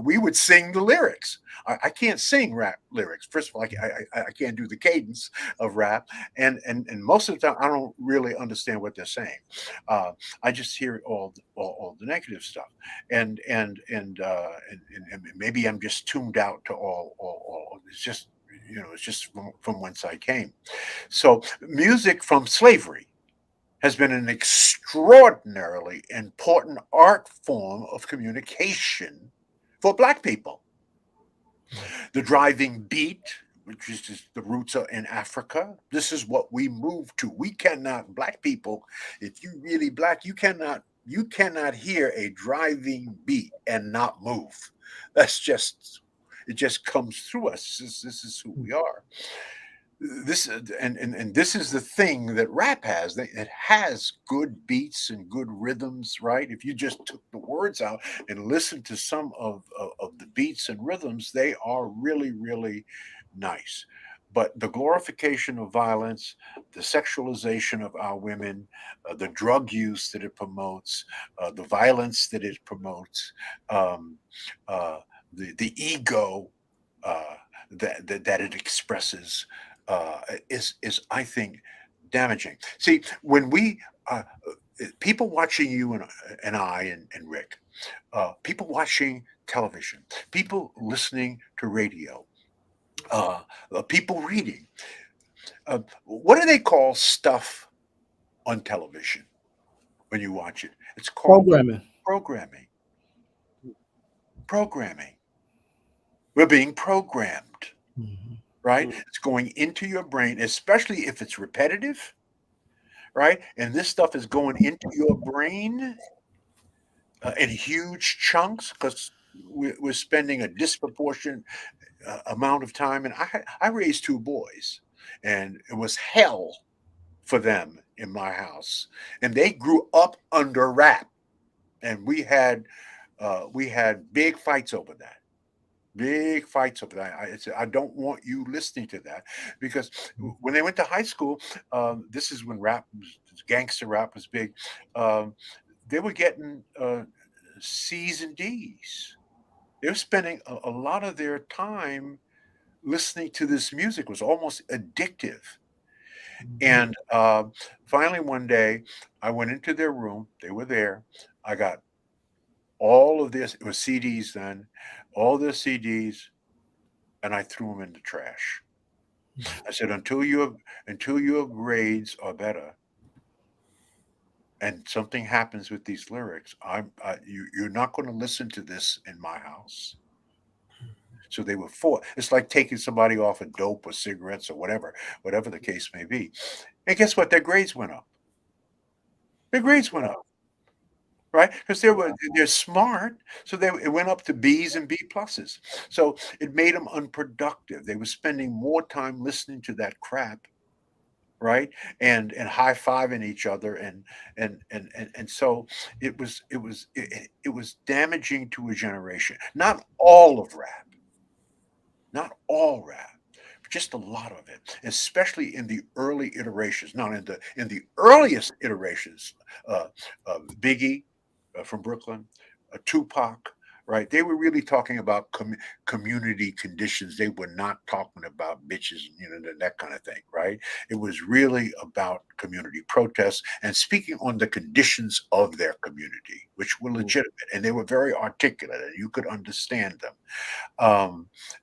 we would sing the lyrics. I can't sing rap lyrics. First of all, I can't do the cadence of rap, and most of the time I don't really understand what they're saying. I just hear all the negative stuff, and maybe I'm just tuned out to all. It's just it's just from whence I came. So music from slavery has been an extraordinarily important art form of communication for Black people. The driving beat, which is just the roots are in Africa. This is what we move to. We cannot, Black people, if you really Black, you cannot hear a driving beat and not move. It just comes through us. This is who we are. This and this is the thing that rap has. It has good beats and good rhythms, right? If you just took the words out and listened to some of the beats and rhythms, they are really, really nice. But the glorification of violence, the sexualization of our women, the drug use that it promotes, the violence that it promotes, the ego that it expresses, is I think damaging. See, when we people watching you and I and Rick, people watching television, people listening to radio, people reading. What do they call stuff on television when you watch it? It's called Programming. Programming. We're being programmed. Mhm. Right? It's going into your brain, especially if it's repetitive, right? And this stuff is going into your brain in huge chunks because we're spending a disproportionate amount of time. And I raised two boys, and it was hell for them in my house. And they grew up under rap, and we had big fights over that. Big fights over that. I don't want you listening to that because when they went to high school, this is when gangster rap was big. They were getting C's and D's. They were spending a lot of their time listening to this music. It was almost addictive. And finally, one day, I went into their room. They were there. I got all of this. It was CDs then. All their CDs, and I threw them in the trash. I said, until your grades are better, and something happens with these lyrics, you're not going to listen to this in my house. So they were forced. It's like taking somebody off of dope or cigarettes or whatever the case may be. And guess what? Their grades went up. Their grades went up. Right, because they're smart, so it went up to B's and B pluses. So it made them unproductive. They were spending more time listening to that crap right? And high-fiving each other, and so it was damaging to a generation. Not all of rap, not all rap, but just a lot of it, especially in the early iterations. Not in the earliest iterations, uh, Biggie from Brooklyn, Tupac, right? They were really talking about community conditions. They were not talking about bitches, that kind of thing, right? It was really about community protests and speaking on the conditions of their community, which were legitimate, and they were very articulate, and you could understand them.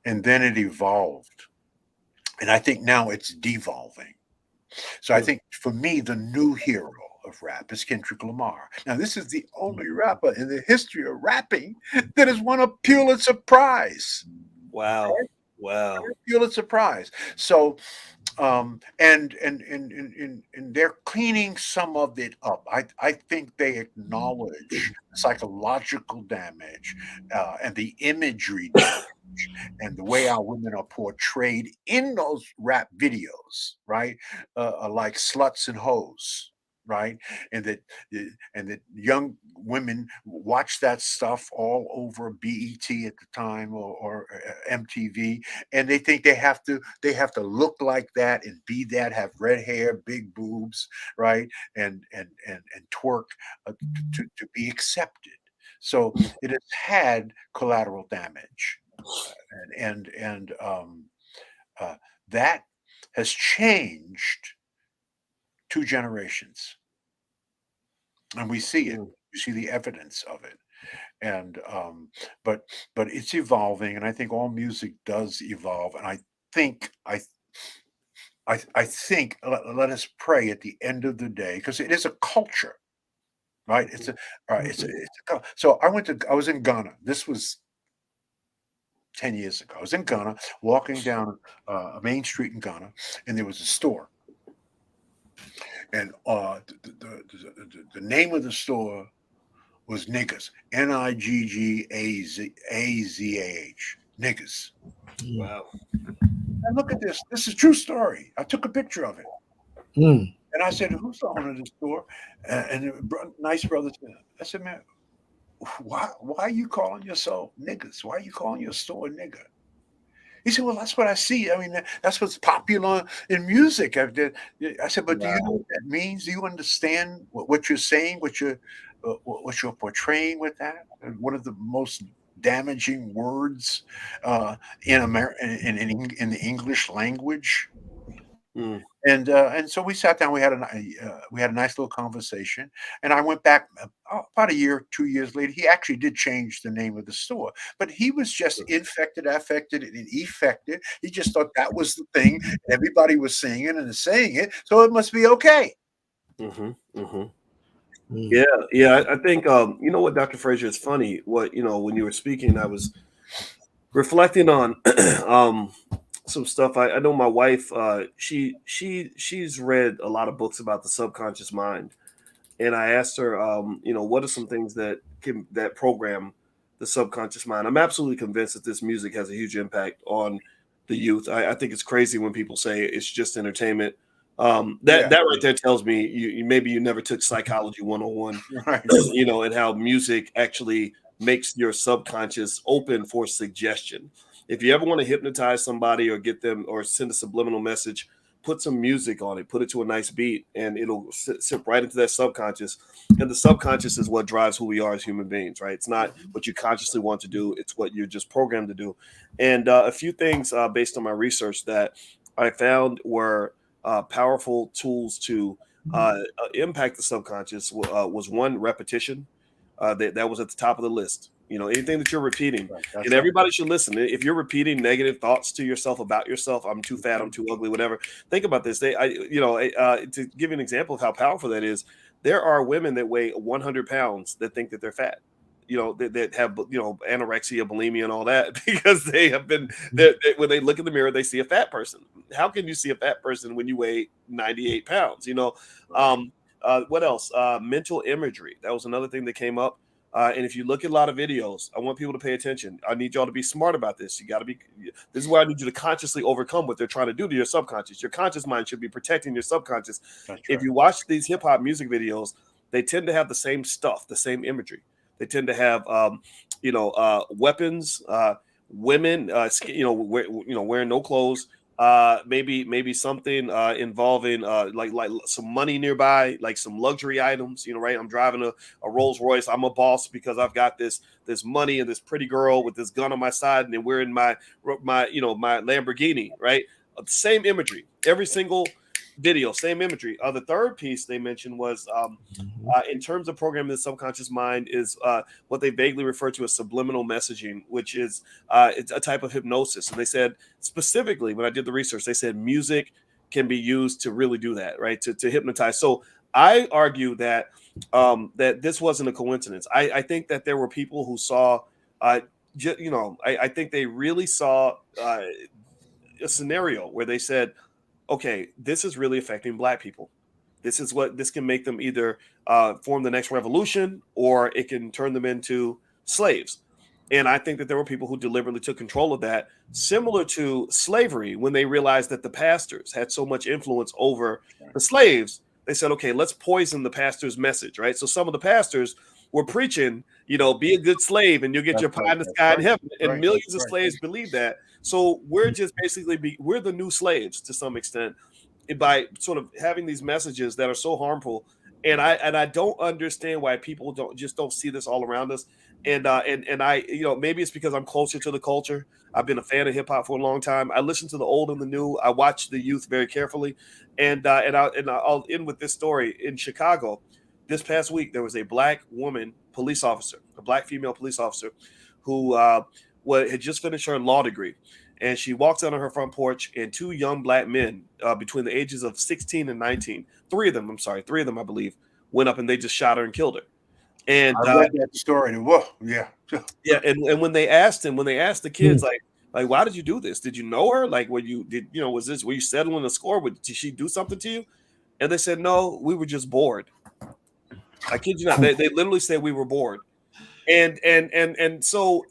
And then it evolved, and I think now it's devolving. So I think for me, the new hero of rap is Kendrick Lamar. Now, this is the only rapper in the history of rapping that has won a Pulitzer Prize. Wow. Wow. Pulitzer Prize. So, and they're cleaning some of it up. I think they acknowledge psychological damage and the imagery damage and the way our women are portrayed in those rap videos, right? Are like sluts and hoes, right? And that young women watch that stuff all over BET at the time, or MTV, and they think they have to look like that and be that, have red hair, big boobs, right? And twerk to be accepted. So it has had collateral damage, and that has changed 2 generations, and we see it. You see the evidence of it, and but it's evolving, and I think all music does evolve, and I think I think let us pray at the end of the day, because it is a culture, right? It's a all right. So I was in Ghana. This was 10 years ago. I was in Ghana, walking down a main street in Ghana, and there was a store. And the name of the store was Niggas, Niggazah, Niggas. Wow. And look at this. This is a true story. I took a picture of it. Mm. And I said, "Who's the owner of the store?" And the nice brother said, I said, "Man, why are you calling yourself Niggas? Why are you calling your store nigga?" He said, "Well, that's what I see. I mean, that's what's popular in music." I said, "But do you know what that means? Do you understand what you're saying, what you're portraying with that?" And one of the most damaging words in in the English language. And so we sat down. We had a nice little conversation. And I went back about a year, 2 years later. He actually did change the name of the store, but he was just infected, affected, and effected. He just thought that was the thing. Everybody was singing and saying it, so it must be okay. Yeah. I think you know what, Dr. Frazier, it's funny. What when you were speaking, I was reflecting on some stuff. I know my wife. She's read a lot of books about the subconscious mind, and I asked her, what are some things that program the subconscious mind? I'm absolutely convinced that this music has a huge impact on the youth. I think it's crazy when people say it's just entertainment. That right there tells me you maybe you never took psychology 101, Right. and how music actually makes your subconscious open for suggestion. If you ever want to hypnotize somebody or get them or send a subliminal message, put some music on it, put it to a nice beat, and it'll sit right into that subconscious. And the subconscious is what drives who we are as human beings, right? It's not what you consciously want to do, it's what you're just programmed to do. And a few things based on my research that I found were powerful tools to impact the subconscious was one, repetition. That was at the top of the list. Anything that you're repeating, and everybody should listen. If you're repeating negative thoughts to yourself about yourself, I'm too fat, I'm too ugly, whatever. Think about this. To give you an example of how powerful that is, there are women that weigh 100 pounds that think that they're fat. That have anorexia, bulimia, and all that because they have been when they look in the mirror, they see a fat person. How can you see a fat person when you weigh 98 pounds? What else? Mental imagery. That was another thing that came up. And if you look at a lot of videos, I want people to pay attention. I need y'all to be smart about this. You got to be. This is where I need you to consciously overcome what they're trying to do to your subconscious. Your conscious mind should be protecting your subconscious. That's If right. you watch these hip hop music videos, they tend to have the same stuff, the same imagery. They tend to have, weapons, women, wearing no clothes. Maybe something involving like some money nearby, like some luxury items. Right? I'm driving a Rolls Royce. I'm a boss because I've got this money and this pretty girl with this gun on my side, and then we're in my Lamborghini. Right? Same imagery, every single video, same imagery. The third piece they mentioned was in terms of programming the subconscious mind is what they vaguely refer to as subliminal messaging, which is it's a type of hypnosis. And they said specifically when I did the research, they said music can be used to really do that, right? To hypnotize. So I argue that that this wasn't a coincidence. I think that there were people who saw, I think they really saw a scenario where they said, okay, this is really affecting Black people. This can make them either form the next revolution, or it can turn them into slaves. And I think that there were people who deliberately took control of that, similar to slavery, when they realized that the pastors had so much influence over the slaves. They said, okay, let's poison the pastor's message, right? So some of the pastors were preaching, be a good slave and you'll get your pie in the sky in heaven. And millions of slaves believe that. So we're just we're the new slaves to some extent by sort of having these messages that are so harmful. And I don't understand why people don't see this all around us. And I, maybe it's because I'm closer to the culture. I've been a fan of hip hop for a long time. I listen to the old and the new. I watch the youth very carefully. And I'll end with this story. In Chicago, this past week, there was a Black woman police officer, a Black female police officer, who had just finished her law degree. And she walked out on her front porch, and two young Black men between the ages of 16 and 19, three of them, I believe, went up and they just shot her and killed her. And I read that story. And whoa, yeah. Yeah. And when they asked the kids, like, why did you do this? Did you know her? Like, were you settling the score? Did she do something to you? And they said, no, we were just bored. I kid you not. They literally said we were bored. And so,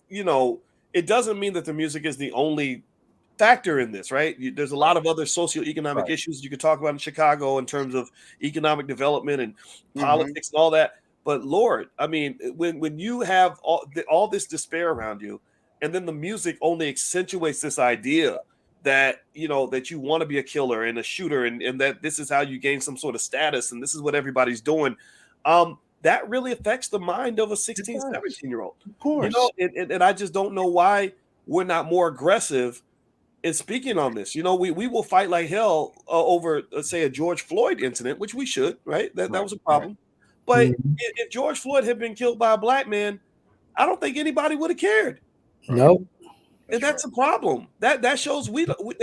it doesn't mean that the music is the only factor in this, right? There's a lot of other socioeconomic issues you could talk about in Chicago in terms of economic development and politics and all that. But Lord, I mean, when you have all this despair around you, and then the music only accentuates this idea that that you want to be a killer and a shooter, and that this is how you gain some sort of status, and this is what everybody's doing. That really affects the mind of a 16, 17-year-old. Of course. And I just don't know why we're not more aggressive in speaking on this. We will fight like hell over, let's say, a George Floyd incident, which we should, right? That was a problem. Right. But if George Floyd had been killed by a Black man, I don't think anybody would have cared. No. And that's a problem. That shows we don't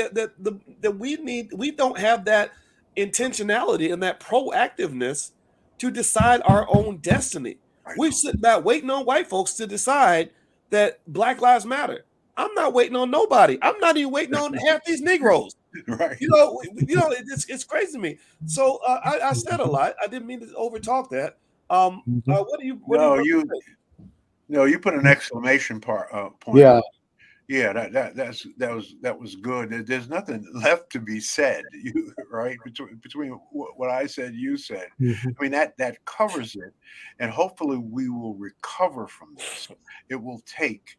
have that intentionality and that proactiveness to decide our own destiny. We're sitting back waiting on white folks to decide that Black Lives Matter. I'm not waiting on nobody. I'm not even waiting on half these Negroes. Right. It's crazy to me. So I said a lot. I didn't mean to overtalk that. You put an exclamation point. Yeah. Yeah, that was good. There's nothing left to be said, right? Between what I said, you said. I mean, that covers it, and hopefully we will recover from this. It will take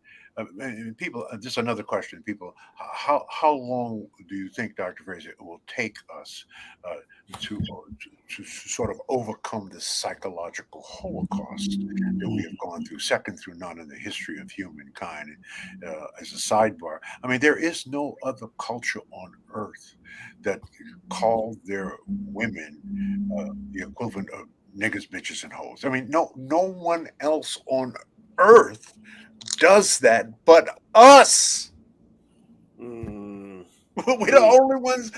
people. Just another question, people. How long do you think, Dr. Fraser, it will take us to sort of overcome this psychological holocaust that we have gone through, second through none in the history of humankind? As a sidebar, I mean, there is no other culture on earth that called their women the equivalent of niggas, bitches, and hoes. I mean, no one else on earth does that but us. We're the only ones.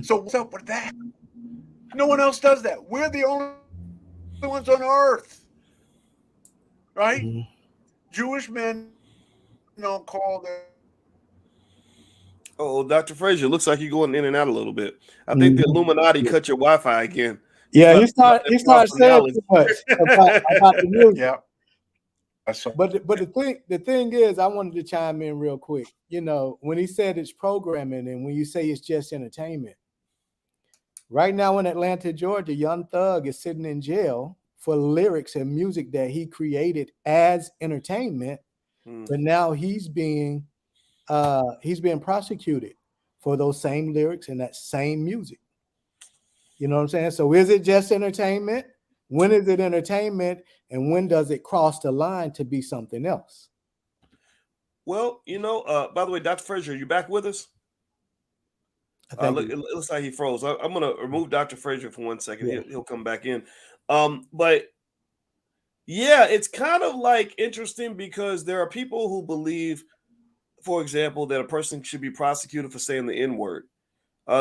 So what's up with that? No one else does that. We're the only ones on earth, right? Jewish men don't call their. Oh, Dr. Frazier, looks like you're going in and out a little bit. I think the Illuminati cut your Wi-Fi again. Yeah, not he that far started from saying reality. too much about the music. Yeah. I saw. But the thing is, I wanted to chime in real quick. You know, when he said it's programming, and when you say it's just entertainment, right now in Atlanta, Georgia, Young Thug is sitting in jail for lyrics and music that he created as entertainment, but now he's being prosecuted for those same lyrics and that same music. You know what I'm saying? So is it just entertainment? When is it entertainment? And when does it cross the line to be something else? Well, by the way, Dr. Frazier, you back with us? I think It looks like he froze. I'm going to remove Dr. Frazier for 1 second. Yeah. He'll come back in. But yeah, it's kind of like interesting because there are people who believe, for example, that a person should be prosecuted for saying the N-word.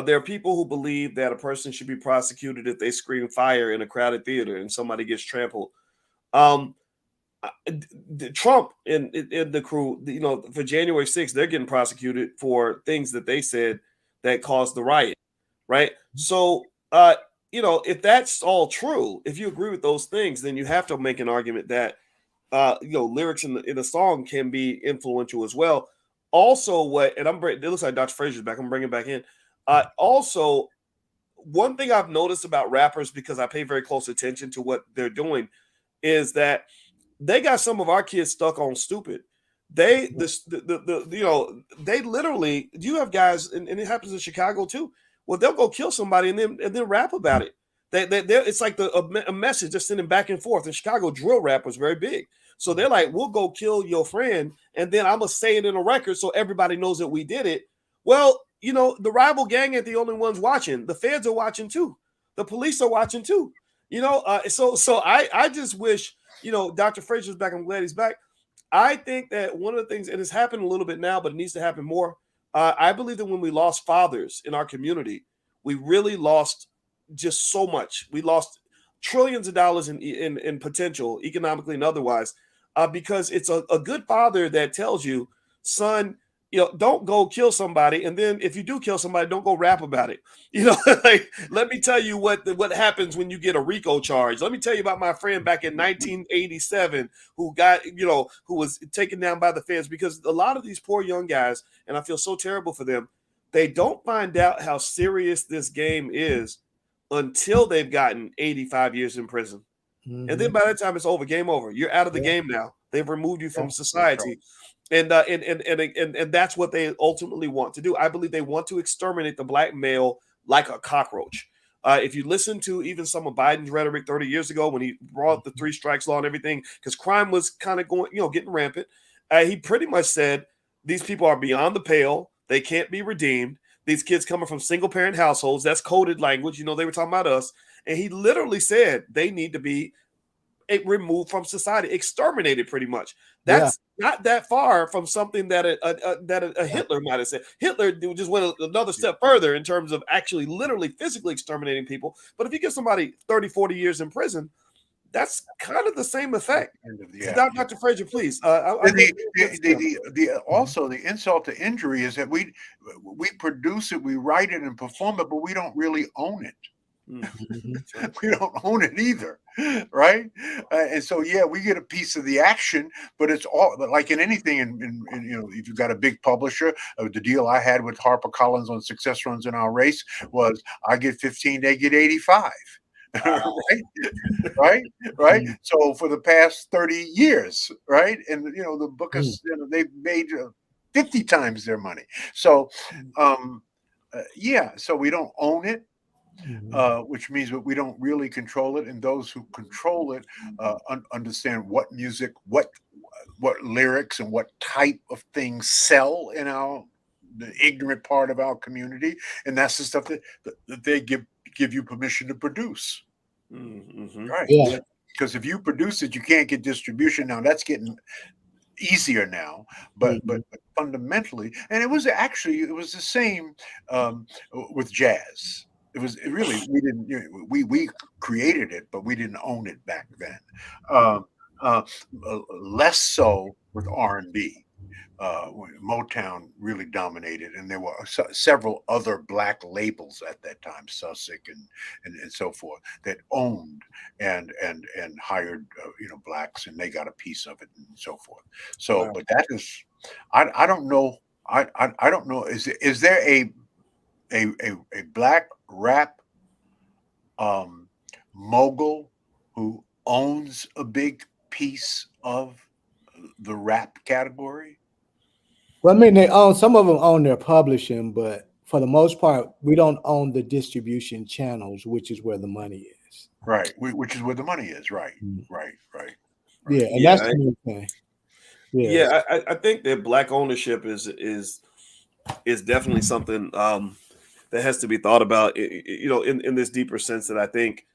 There are people who believe that a person should be prosecuted if they scream fire in a crowded theater and somebody gets trampled. Trump and the crew, for January 6th, they're getting prosecuted for things that they said that caused the riot, right? So, if that's all true, if you agree with those things, then you have to make an argument that, lyrics in a song can be influential as well. Also, it looks like Dr. Frazier's back. I'm bringing back in. Also, one thing I've noticed about rappers, because I pay very close attention to what they're doing, is that they got some of our kids stuck on stupid. They literally, you have guys, and it happens in Chicago too. Well, they'll go kill somebody and then rap about it. It's like a message just sending back and forth. In Chicago, drill rap was very big. So they're like, we'll go kill your friend, and then I'm gonna say it in a record so everybody knows that we did it. Well, the rival gang ain't the only ones watching. The feds are watching too. The police are watching too. So I just wish, Dr. Frazier's back. I'm glad he's back. I think that one of the things, and it's happened a little bit now, but it needs to happen more. I believe that when we lost fathers in our community, we really lost just so much. We lost trillions of dollars in potential, economically and otherwise, because it's a good father that tells you, son, don't go kill somebody, and then if you do kill somebody, don't go rap about it. Like, let me tell you what happens when you get a RICO charge. Let me tell you about my friend back in 1987 who got, who was taken down by the feds, because a lot of these poor young guys, and I feel so terrible for them, they don't find out how serious this game is until they've gotten 85 years in prison. Mm-hmm. And then by the time it's over, game over. You're out of the game now. They've removed you from society. And that's what they ultimately want to do. I believe they want to exterminate the black male like a cockroach. If you listen to even some of Biden's rhetoric 30 years ago when he brought the 3 strikes law and everything, because crime was kind of going, getting rampant, he pretty much said these people are beyond the pale. They can't be redeemed. These kids coming from single parent households, that's coded language. They were talking about us. And he literally said they need to be removed from society, exterminated pretty much. That's not that far from something that a Hitler might have said. Hitler just went another step further in terms of actually literally physically exterminating people. But if you get somebody 30, 40 years in prison, that's kind of the same effect. Dr. Frazier, please. Also, the insult to injury is that we produce it, we write it and perform it, but we don't really own it. We don't own it either, right? And so, we get a piece of the action, but it's all like in anything. And if you've got a big publisher, the deal I had with HarperCollins on Success Runs in Our Race was I get 15, they get 85. Right. So for the past 30 years, right, and the book is they've made 50 times their money. So, so we don't own it. Which means that we don't really control it, and those who control it understand what music, what lyrics, and what type of things sell in the ignorant part of our community, and that's the stuff that they give you permission to produce. Right? Yeah. Because if you produce it, you can't get distribution. Now that's getting easier now, but fundamentally, and it was the same with jazz. It was really we created it, but we didn't own it back then. Less so with R&B. when Motown really dominated, and there were several other black labels at that time, Sussex and so forth, that owned and hired blacks, and they got a piece of it and so forth. So, Wow. but that is, I don't know, I don't know. Is there a black rap mogul who owns a big piece of the rap category? Well, I mean, they own, some of them own their publishing, but for the most part, we don't own the distribution channels, which is where the money is. Right, which is where the money is. Right, Mm. right. Yeah, and Yeah, that's the main thing. Yeah. yeah. I think that black ownership is definitely something that has to be thought about. In this deeper sense that I think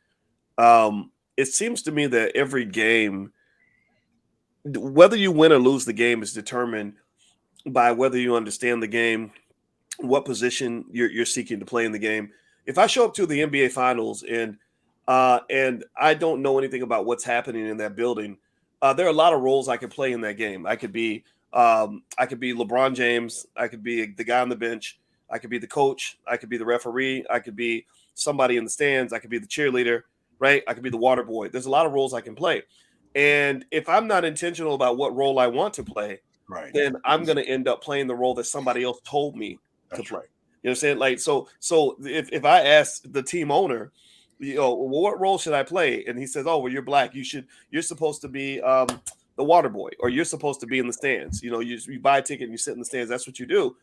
it seems to me that every game, whether you win or lose the game, is determined by whether you understand the game, what position you're seeking to play in the game. If I show up to the NBA Finals and I don't know anything about what's happening in that building, there are a lot of roles I could play in that game. I could be LeBron James. I could be the guy on the bench. I could be the coach. I could be the referee. I could be somebody in the stands. I could be the cheerleader. Right? I could be the water boy. There's a lot of roles I can play. And if I'm not intentional about what role I want to play, Right. then I'm going to end up playing the role that somebody else told me to play. Right. You know what I'm saying? Like, so if I ask the team owner, well, what role should I play? And he says, oh, well, you're black. You're supposed to be the water boy, or you're supposed to be in the stands. You buy a ticket and you sit in the stands. That's what you do.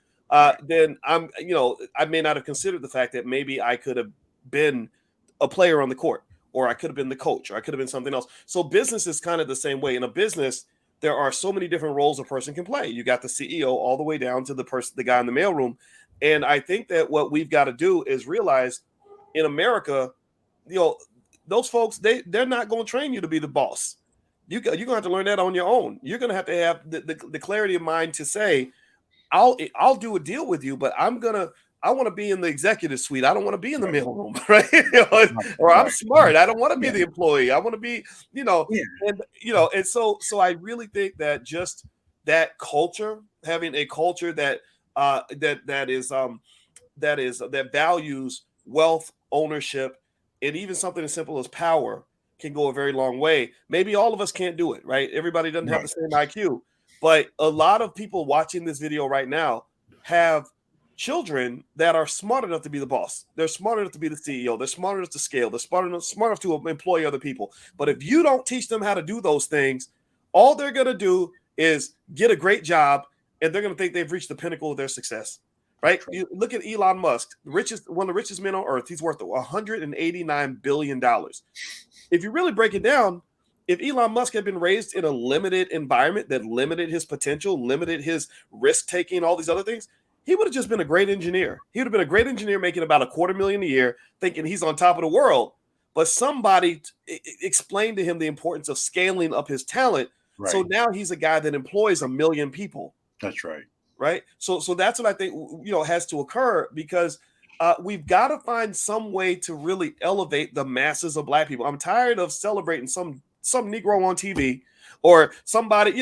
Then I may not have considered the fact that maybe I could have been a player on the court, or I could have been the coach, or I could have been something else. So business is kind of the same way. In a business, there are so many different roles a person can play. You got the CEO all the way down to the guy in the mailroom. And I think that what we've got to do is realize in America, those folks, they're not going to train you to be the boss. You're going to have to learn that on your own. You're going to have the clarity of mind to say, I'll do a deal with you, but I want to be in the executive suite. I don't want to be in the mailroom, right? Or I'm smart. I don't want to be the employee. I want to be, and so I really think that just that culture, having a culture that values wealth, ownership, and even something as simple as power can go a very long way. Maybe all of us can't do it, right? Everybody doesn't have the same IQ, but a lot of people watching this video right now have children that are smart enough to be the boss. They're smart enough to be the CEO. They're smart enough to scale. They're smart enough to employ other people. But if you don't teach them how to do those things, all they're going to do is get a great job, and they're going to think they've reached the pinnacle of their success. Right? You look at Elon Musk, one of the richest men on earth. He's worth $189 billion. If you really break it down, if Elon Musk had been raised in a limited environment that limited his potential, limited his risk taking, all these other things, he would have just been a great engineer. He would have been a great engineer making about $250,000 a year, thinking he's on top of the world. But somebody explained to him the importance of scaling up his talent. Right. So now he's a guy that employs 1 million people. That's right. Right. So that's what I think, has to occur, because we've got to find some way to really elevate the masses of Black people. I'm tired of celebrating some Negro on TV or somebody,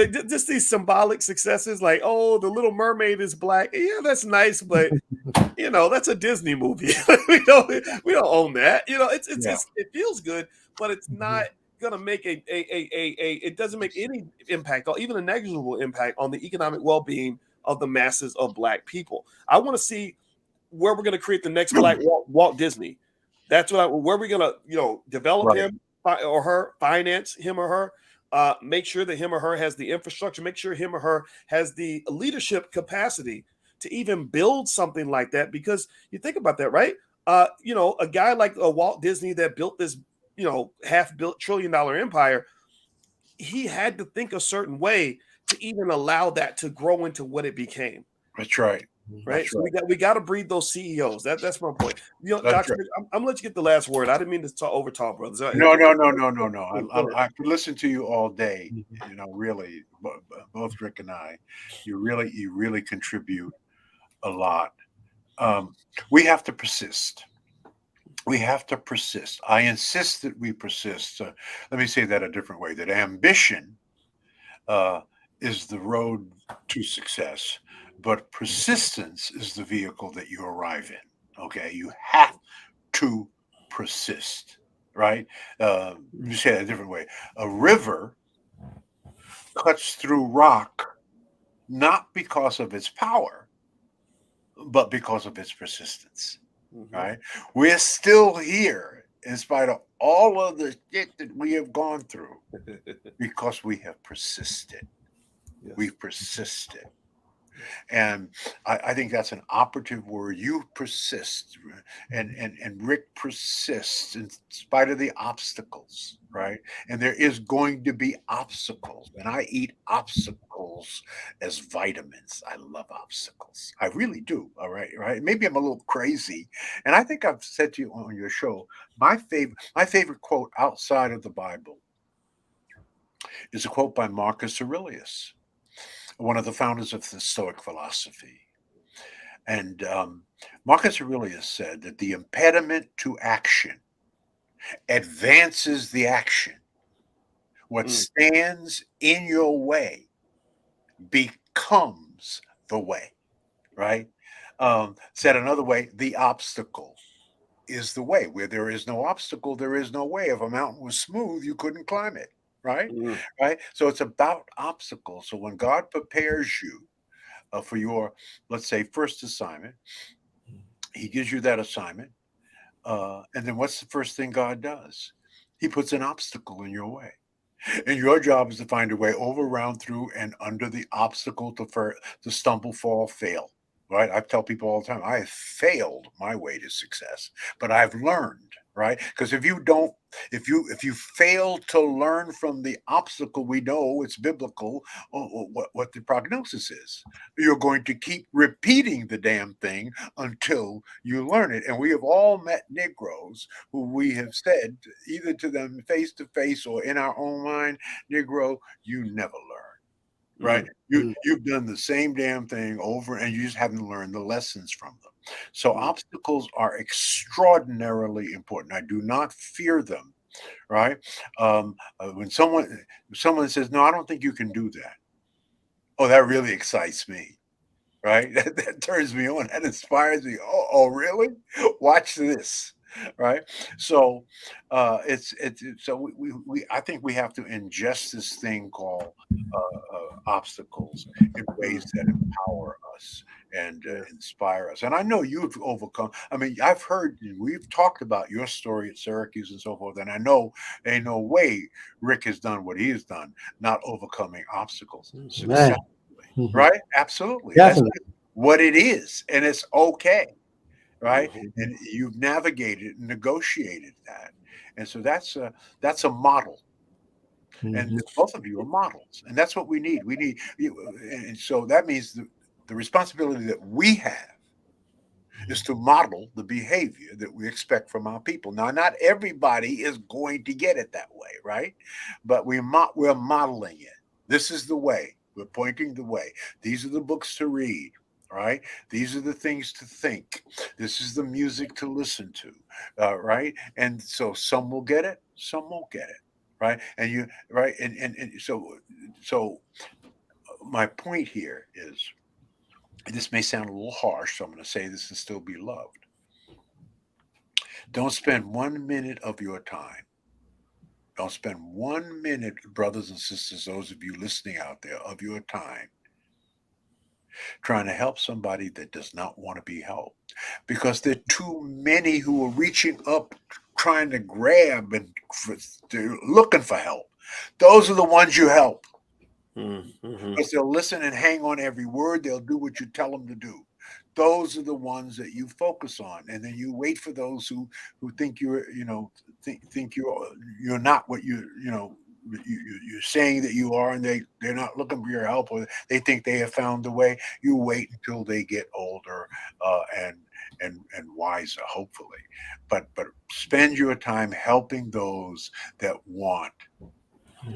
just these symbolic successes like, oh, the Little Mermaid is Black. Yeah, that's nice, but that's a Disney movie. we don't own that. It feels good, but it's not gonna make it doesn't make any impact, or even a negligible impact, on the economic well-being of the masses of Black people. I want to see where we're going to create the next Black Walt Disney. That's where we're going to develop him or her, finance him or her, make sure that him or her has the infrastructure, make sure him or her has the leadership capacity to even build something like that. Because you think about that, right? A guy like Walt Disney that built this $500 billion empire, he had to think a certain way to even allow that to grow into what it became. That's right. Right. So we got to breed those CEOs. That's my point. Dr. Right. I'm gonna let you get the last word. I didn't mean to over talk, brothers. No. I could listen to you all day. Really, both Rick and I, you really contribute a lot. We have to persist. We have to persist. I insist that we persist. Let me say that a different way. That ambition is the road to success, but persistence is the vehicle that you arrive in. Okay, you have to persist, right? Let me say it a different way. A river cuts through rock not because of its power, but because of its persistence, right? We're still here in spite of all of the shit that we have gone through because we have persisted. Yes. We've persisted. And I think that's an operative word. You persist, and Rick persists in spite of the obstacles, right? And there is going to be obstacles, and I eat obstacles as vitamins. I love obstacles. I really do. All right, right. Maybe I'm a little crazy, and I think I've said to you on your show, my favorite quote outside of the Bible is a quote by Marcus Aurelius, one of the founders of the Stoic philosophy. And Marcus Aurelius said that the impediment to action advances the action. What stands in your way becomes the way, right? Said another way, the obstacle is the way. Where there is no obstacle, there is no way. If a mountain was smooth, you couldn't climb it, right? Right? So it's about obstacles. So when God prepares you for your, let's say, first assignment, he gives you that assignment. And then what's the first thing God does? He puts an obstacle in your way. And your job is to find a way over, around, through, and under the obstacle to stumble, fall, fail. Right? I tell people all the time, I have failed my way to success, but I've learned, right? Because if you fail to learn from the obstacle, we know it's biblical what the prognosis is. You're going to keep repeating the damn thing until you learn it. And we have all met Negroes who we have said either to them face to face or in our own mind, Negro, you never learn. Right? You've done the same damn thing over and you just haven't learned the lessons from them. So obstacles are extraordinarily important. I do not fear them, right? When someone says, no, I don't think you can do that. Oh, that really excites me. Right? That turns me on. That inspires me. Oh, really? Watch this. Right? So so we I think we have to ingest this thing called obstacles in ways that empower us and inspire us. And I know you've overcome. I mean, we've talked about your story at Syracuse and so forth, and I know ain't no way Rick has done what he has done, not overcoming obstacles successfully. Right? Absolutely. Definitely. That's what it is, and it's okay. Right? And you've navigated and negotiated that, and so that's a model. And both of you are models, and that's what we need. We need, and so that means the responsibility that we have is to model the behavior that we expect from our people. Now, not everybody is going to get it that way, right? But we're modeling it. This is the way. We're pointing the way. These are the books to read. Right? These are the things to think. This is the music to listen to. Right? And so some will get it, some won't get it. Right? And you right and so my point here is, this may sound a little harsh, so I'm going to say this and still be loved. Don't spend 1 minute of your time. Don't spend 1 minute, brothers and sisters, those of you listening out there, of your time trying to help somebody that does not want to be helped. Because there are too many who are reaching up, trying to grab and they're looking for help. Those are the ones you help. Because they'll listen and hang on every word. They'll do what you tell them to do. Those are the ones that you focus on, and then you wait for those who think you're think you're not what you're saying that you are, and they're not looking for your help, or they think they have found the way. You wait until they get older and wiser, hopefully. But spend your time helping those that want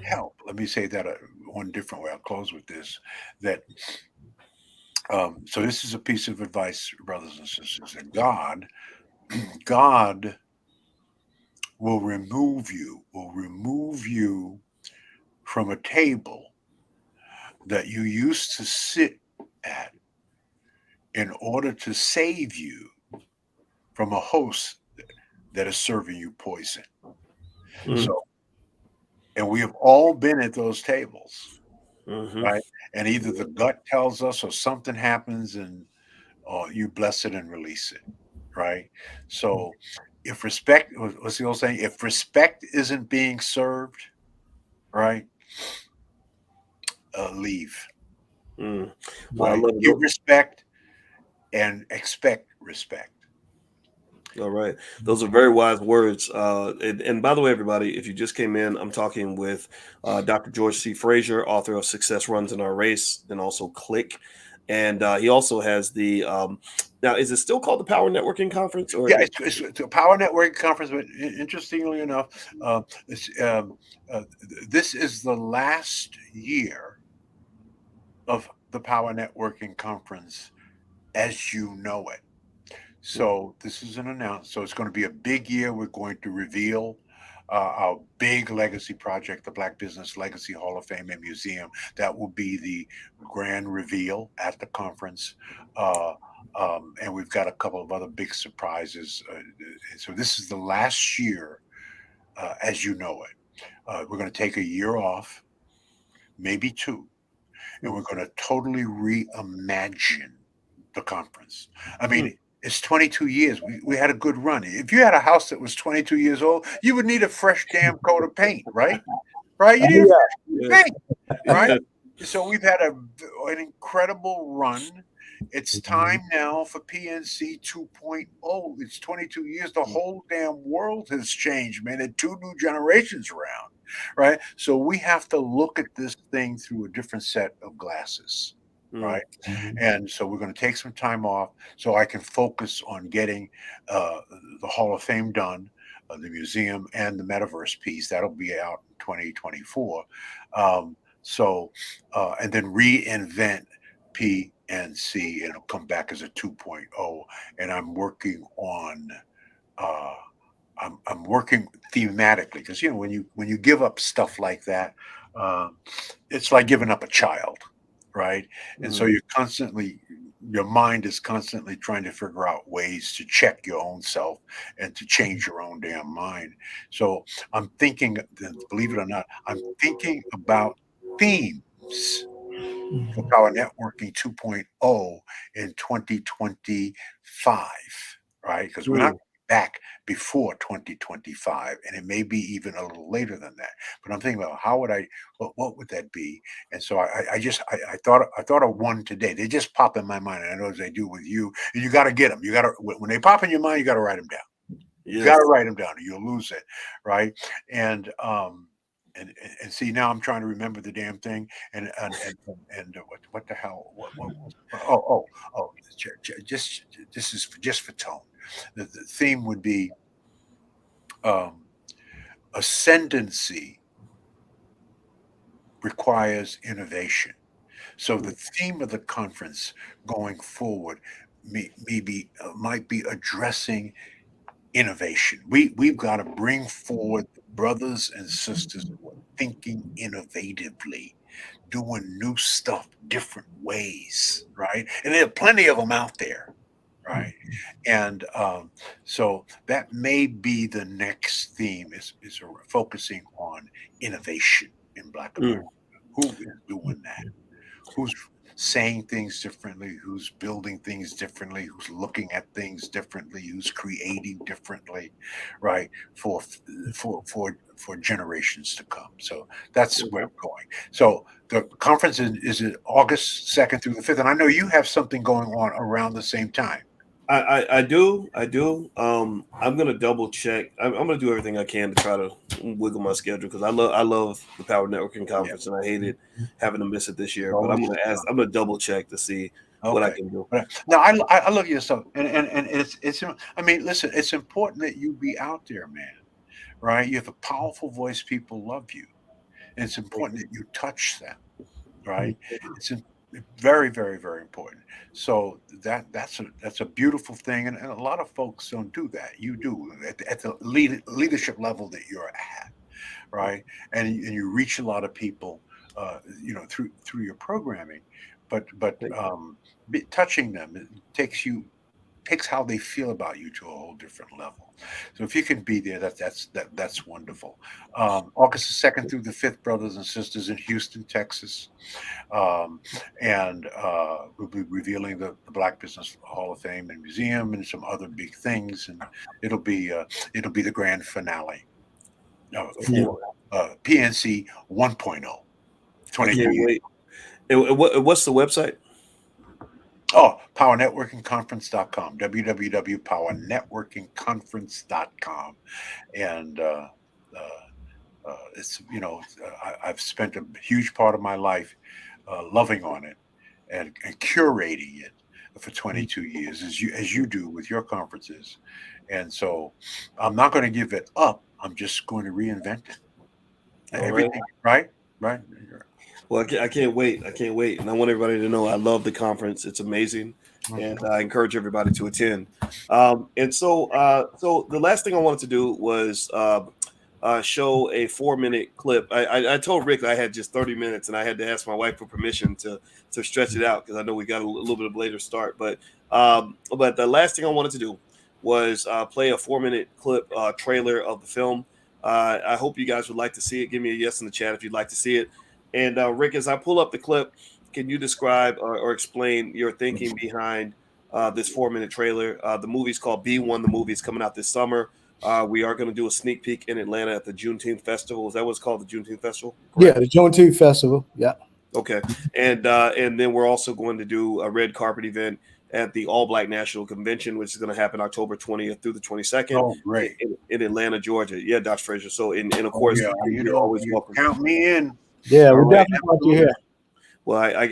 help. Let me say that one different way. I'll close with this. That so this is a piece of advice, brothers and sisters. That God will remove you from a table that you used to sit at in order to save you from a host that is serving you poison. Mm. So, and we have all been at those tables, Mhm. right? And either the gut tells us or something happens and you bless it and release it, right? So, if respect, what's the old saying? If respect isn't being served, right, leave, Mm. Well, I right? love Give it. respect and expect respect. All right. Those are very wise words. And by the way, everybody, if you just came in, I'm talking with Dr. George C. Fraser, author of Success Runs in Our Race and also Click. And he also has the, now, is it still called the Power Networking Conference? Or Yeah, it's a power networking conference, but interestingly enough, it's, this is the last year of the power networking conference as you know it. So this is an announcement. So it's going to be a big year. We're going to reveal our big legacy project, the Black Business Legacy Hall of Fame and Museum. That will be the grand reveal at the conference. And we've got a couple of other big surprises. So this is the last year as you know it. We're going to take a year off, maybe two, and we're going to totally reimagine the conference. I mean, it's 22 years. We had a good run. If you had a house that was 22 years old, you would need a fresh damn coat of paint, right? Right? You need a fresh Yeah. paint, right? So we've had an incredible run. It's time now for PNC 2.0. It's 22 years. The whole damn world has changed, man. And two new generations around, right? So we have to look at this thing through a different set of glasses, right? And so we're going to take some time off so I can focus on getting the Hall of Fame done, the museum, and the metaverse piece. That'll be out in 2024. And then reinvent PNC, and it'll come back as a 2.0. And I'm working on. I'm working thematically because when you give up stuff like that, it's like giving up a child, right? And so your mind is constantly trying to figure out ways to check your own self and to change your own damn mind. So I'm thinking, believe it or not, I'm thinking about themes for Power Networking 2.0 in 2025, right? Because we're not back before 2025, and it may be even a little later than that. But I'm thinking about what would that be? And so I thought of one today. They just pop in my mind, and I know as they do with you. And you got to get them. You got to when they pop in your mind, you got to write them down. You got to write them down, or you'll lose it, right? And and see, now I'm trying to remember the damn thing, and what the hell? Just this is just for tone. The theme would be ascendancy requires innovation. So the theme of the conference going forward might be addressing innovation. We've got to bring forward brothers and sisters who are thinking innovatively, doing new stuff different ways, right? And there are plenty of them out there, right? And so that may be the next theme is focusing on innovation in Black America. Who is doing that? Who's saying things differently, who's building things differently, who's looking at things differently, who's creating differently, right? For generations to come. So that's where I'm going. So the conference is August 2nd through the 5th, and I know you have something going on around the same time. I do. I'm gonna double check. I'm gonna do everything I can to try to wiggle my schedule because I love the Power Networking Conference and I hated having to miss it this year. But I'm gonna double check to see what I can do. Now I love your stuff, and it's. I mean, listen, it's important that you be out there, man. Right? You have a powerful voice. People love you, and it's important that you touch them. Right? It's very, very, very important. So that's a beautiful thing, and a lot of folks don't do that. You do at the leadership level that you're at, right? And you reach a lot of people through your programming, but touching them, it takes how they feel about you to a whole different level. So if you can be there, that's wonderful. August the 2nd through the 5th, brothers and sisters, in Houston, Texas, and we'll be revealing the Black Business Hall of Fame and Museum and some other big things, and it'll be the grand finale for PNC 1.0. I can't wait. And what's the website? Oh, powernetworkingconference.com, www.powernetworkingconference.com. And it's, I've spent a huge part of my life loving on it and curating it for 22 years, as you do with your conferences. And so I'm not going to give it up. I'm just going to reinvent it. Everything, right? Well, I can't wait. I can't wait. And I want everybody to know I love the conference. It's amazing. And I encourage everybody to attend. And so the last thing I wanted to do was show a 4-minute clip. I told Rick I had just 30 minutes, and I had to ask my wife for permission to stretch it out because I know we got a little bit of a later start. But the last thing I wanted to do was play a 4-minute clip trailer of the film. I hope you guys would like to see it. Give me a yes in the chat if you'd like to see it. And Rick, as I pull up the clip, can you describe or explain your thinking behind this 4-minute trailer? The movie's called B1. The movie is coming out this summer. We are going to do a sneak peek in Atlanta at the Juneteenth Festival. Is that what's called, the Juneteenth Festival? Correct? Yeah, the Juneteenth Festival. Yeah. Okay. And then we're also going to do a red carpet event at the All Black National Convention, which is going to happen October 20th through the 22nd. Oh, great. In Atlanta, Georgia. Yeah, Dr. Fraser. So, and of course, you're always welcome. Count me in. Yeah, we definitely want you here. Well, I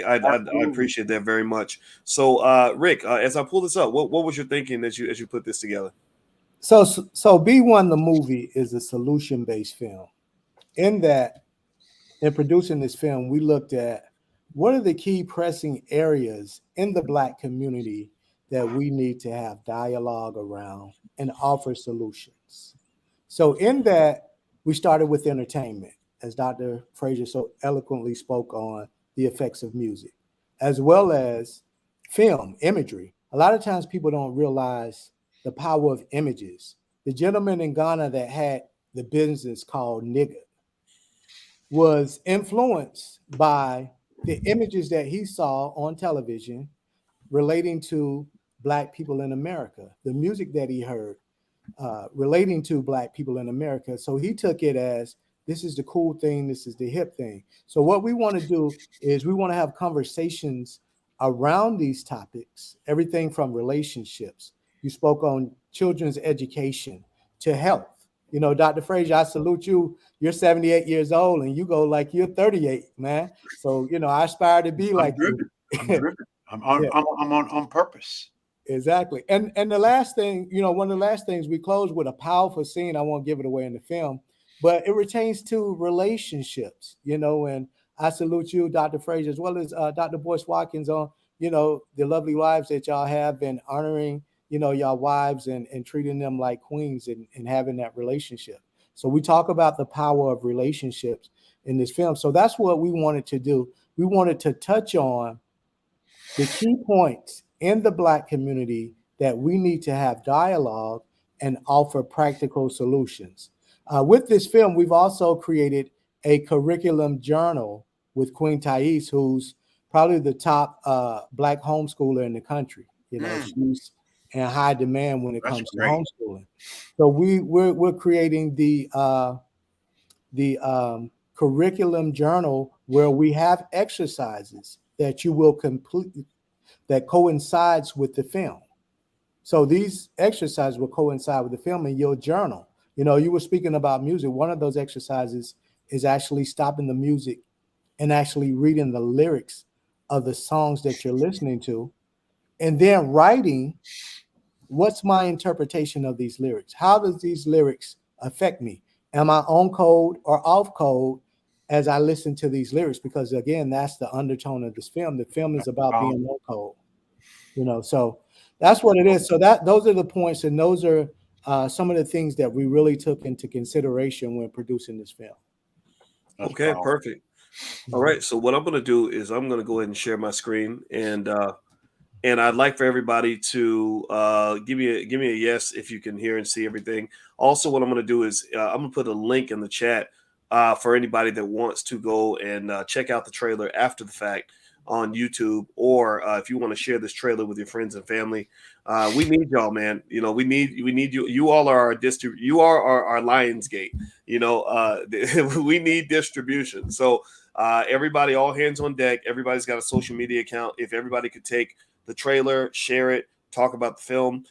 appreciate that very much. So, Rick, as I pull this up, what was your thinking as you put this together? So B1 the movie is a solution-based film. In producing this film, we looked at what are the key pressing areas in the Black community that we need to have dialogue around and offer solutions. So in that, we started with entertainment, as Dr. Frazier so eloquently spoke on the effects of music, as well as film, imagery. A lot of times people don't realize the power of images. The gentleman in Ghana that had the business called Nigga was influenced by the images that he saw on television relating to Black people in America, the music that he heard relating to Black people in America. So he took it as, this is the cool thing, this is the hip thing. So what we want to do is we want to have conversations around these topics, everything from relationships. You spoke on children's education to health. Dr. Frazier, I salute you. You're 78 years old and you go like you're 38, man. So, I aspire to be like you. I'm on purpose. Exactly. And the last thing, one of the last things, we close with a powerful scene. I won't give it away in the film, but it pertains to relationships, and I salute you, Dr. Frazier, as well as Dr. Boyce Watkins on, the lovely wives that y'all have been honoring, y'all wives and treating them like queens and having that relationship. So we talk about the power of relationships in this film. So that's what we wanted to do. We wanted to touch on the key points in the Black community that we need to have dialogue and offer practical solutions. With this film, we've also created a curriculum journal with Queen Thais, who's probably the top Black homeschooler in the country. She's in high demand when it comes to homeschooling. So we're creating the curriculum journal where we have exercises that you will complete that coincides with the film. So these exercises will coincide with the film in your journal. You were speaking about music. One of those exercises is actually stopping the music and actually reading the lyrics of the songs that you're listening to, and then writing, what's my interpretation of these lyrics? How does these lyrics affect me? Am I on code or off code as I listen to these lyrics? Because again, that's the undertone of this film. The film is about being on code, so that's what it is. So those are the points, and those are some of the things that we really took into consideration when producing this film. Okay, perfect. All right. So what I'm going to do is I'm going to go ahead and share my screen, and I'd like for everybody to give me a yes if you can hear and see everything. Also, what I'm going to do is I'm going to put a link in the chat for anybody that wants to go and check out the trailer after the fact on YouTube, or if you want to share this trailer with your friends and family. We need y'all, man. You know, we need you. You all are our You are our Lionsgate. You know, we need distribution. So everybody, all hands on deck. Everybody's got a social media account. If everybody could take the trailer, share it, talk about the film.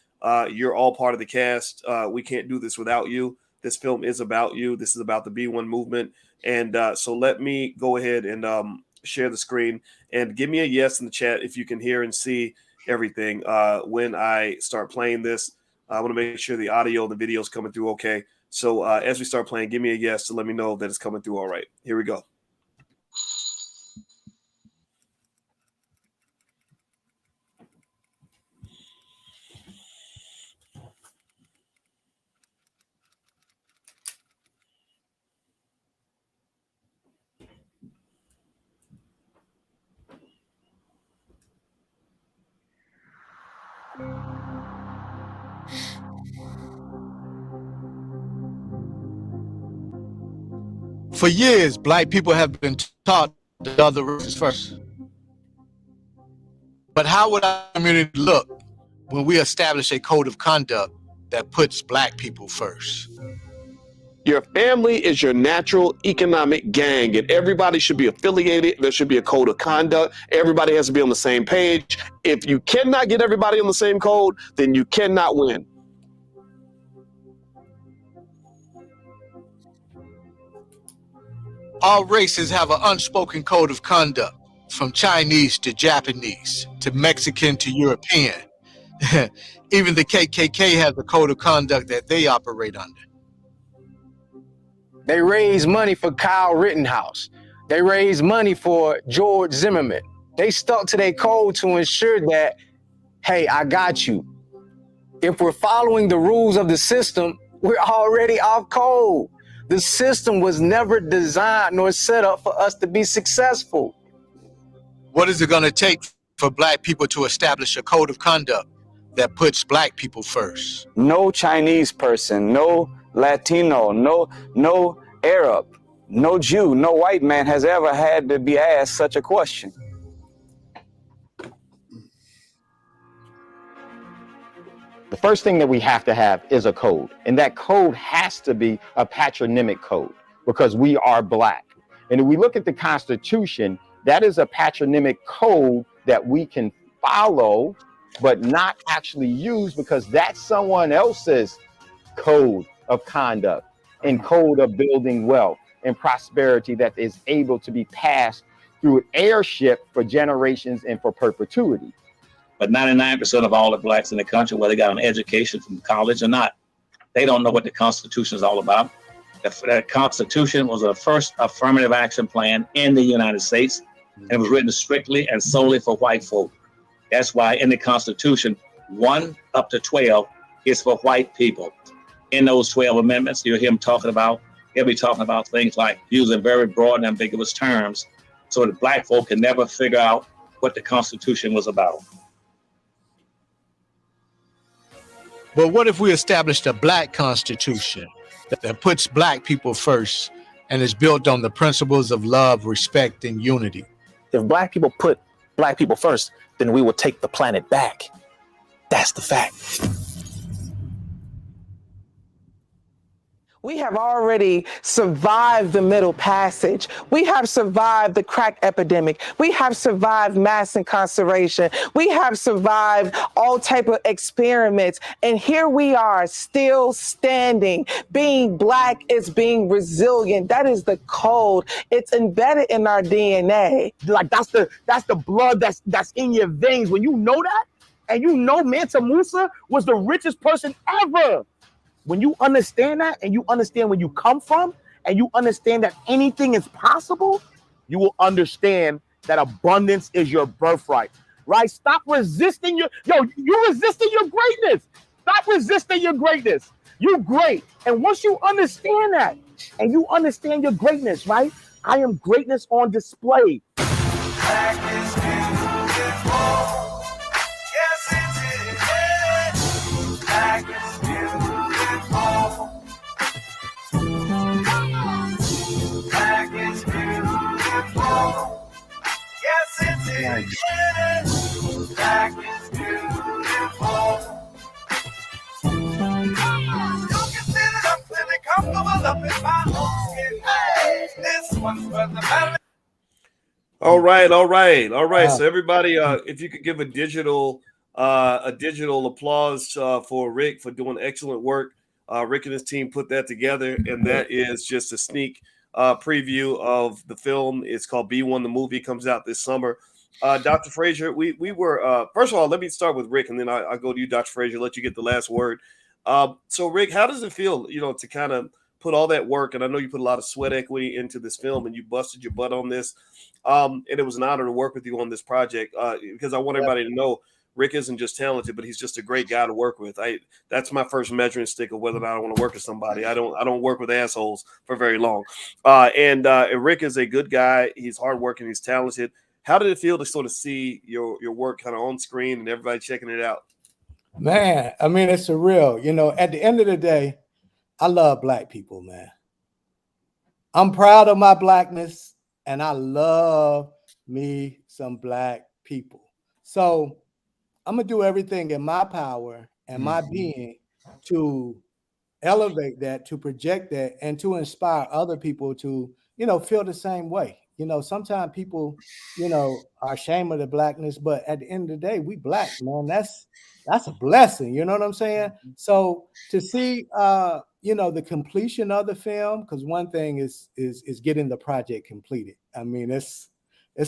You're all part of the cast. We can't do this without you. This film is about you. This is about the B1 movement. And so let me go ahead and share the screen and give me a yes in the chat if you can hear and see everything. When I start playing this, I want to make sure the audio and the video is coming through okay. So as we start playing, give me a yes to let me know that it's coming through all right. Here we go. For years, Black people have been taught the other races first. But how would our community look when we establish a code of conduct that puts Black people first? Your family is your natural economic gang, and everybody should be affiliated. There should be a code of conduct. Everybody has to be on the same page. If you cannot get everybody on the same code, then you cannot win. All races have an unspoken code of conduct, from Chinese to Japanese, to Mexican to European. Even the KKK has a code of conduct that they operate under. They raise money for Kyle Rittenhouse. They raise money for George Zimmerman. They stuck to their code to ensure that, hey, I got you. If we're following the rules of the system, we're already off code. The system was never designed nor set up for us to be successful. What is it going to take for Black people to establish a code of conduct that puts Black people first? No Chinese person, no Latino, no Arab, no Jew, no white man has ever had to be asked such a question. The first thing that we have to have is a code, and that code has to be a patronymic code because we are Black. And if we look at the Constitution, that is a patronymic code that we can follow, but not actually use because that's someone else's code of conduct and code of building wealth and prosperity that is able to be passed through heirship for generations and for perpetuity. But 99% of all the Blacks in the country, whether they got an education from college or not, they don't know what the Constitution is all about. The Constitution was the first affirmative action plan in the United States, and it was written strictly and solely for white folk. That's why in the Constitution, 1 up to 12 is for white people. In those 12 amendments, you'll hear him talking about, he'll be talking about things like using very broad and ambiguous terms so that Black folk can never figure out what the Constitution was about. But what if we established a Black Constitution that puts Black people first and is built on the principles of love, respect, and unity? If Black people put Black people first, then we will take the planet back. That's the fact. We have already survived the Middle Passage. We have survived the crack epidemic. We have survived mass incarceration. We have survived all type of experiments. And here we are still standing. Being Black is being resilient. That is the code. It's embedded in our DNA. Like that's the blood that's in your veins. When you know that, and you know Mansa Musa was the richest person ever. When you understand that, and you understand where you come from, and you understand that anything is possible, you will understand that abundance is your birthright, right? Stop resisting you're resisting your greatness. Stop resisting your greatness. You're great. And once you understand that, and you understand your greatness, right? I am greatness on display. Black is beautiful. Yes, it is. Black is beautiful. Black is beautiful. Yes, it is. Black is beautiful. You can sit it up and it comfortable up in my own skin. Hey, this one's for the better. All right. So everybody, if you could give a digital applause for Rick for doing excellent work. Rick and his team put that together, and that is just a sneak preview of the film. It's called B1 the Movie. Comes out this summer. Dr. Frazier, we were first of all, let me start with Rick, and then I'll go to you, Dr. Frazier. Let you get the last word. So Rick, how does it feel, to kind of put all that work, and I know you put a lot of sweat equity into this film, and you busted your butt on this. And it was an honor to work with you on this project because I want everybody to know Rick isn't just talented, but he's just a great guy to work with. That's my first measuring stick of whether or not I want to work with somebody. I don't work with assholes for very long. And Rick is a good guy. He's hardworking. He's talented. How did it feel to sort of see your work kind of on screen and everybody checking it out? Man, I mean, it's surreal. At the end of the day, I love Black people, man. I'm proud of my Blackness. And I love me some Black people. So I'm going to do everything in my power and my being to elevate that, to project that, and to inspire other people to, feel the same way. Sometimes people, are ashamed of the Blackness, but at the end of the day, we Black, man. That's a blessing. You know what I'm saying? So to see, the completion of the film, because one thing is getting the project completed. I mean, it's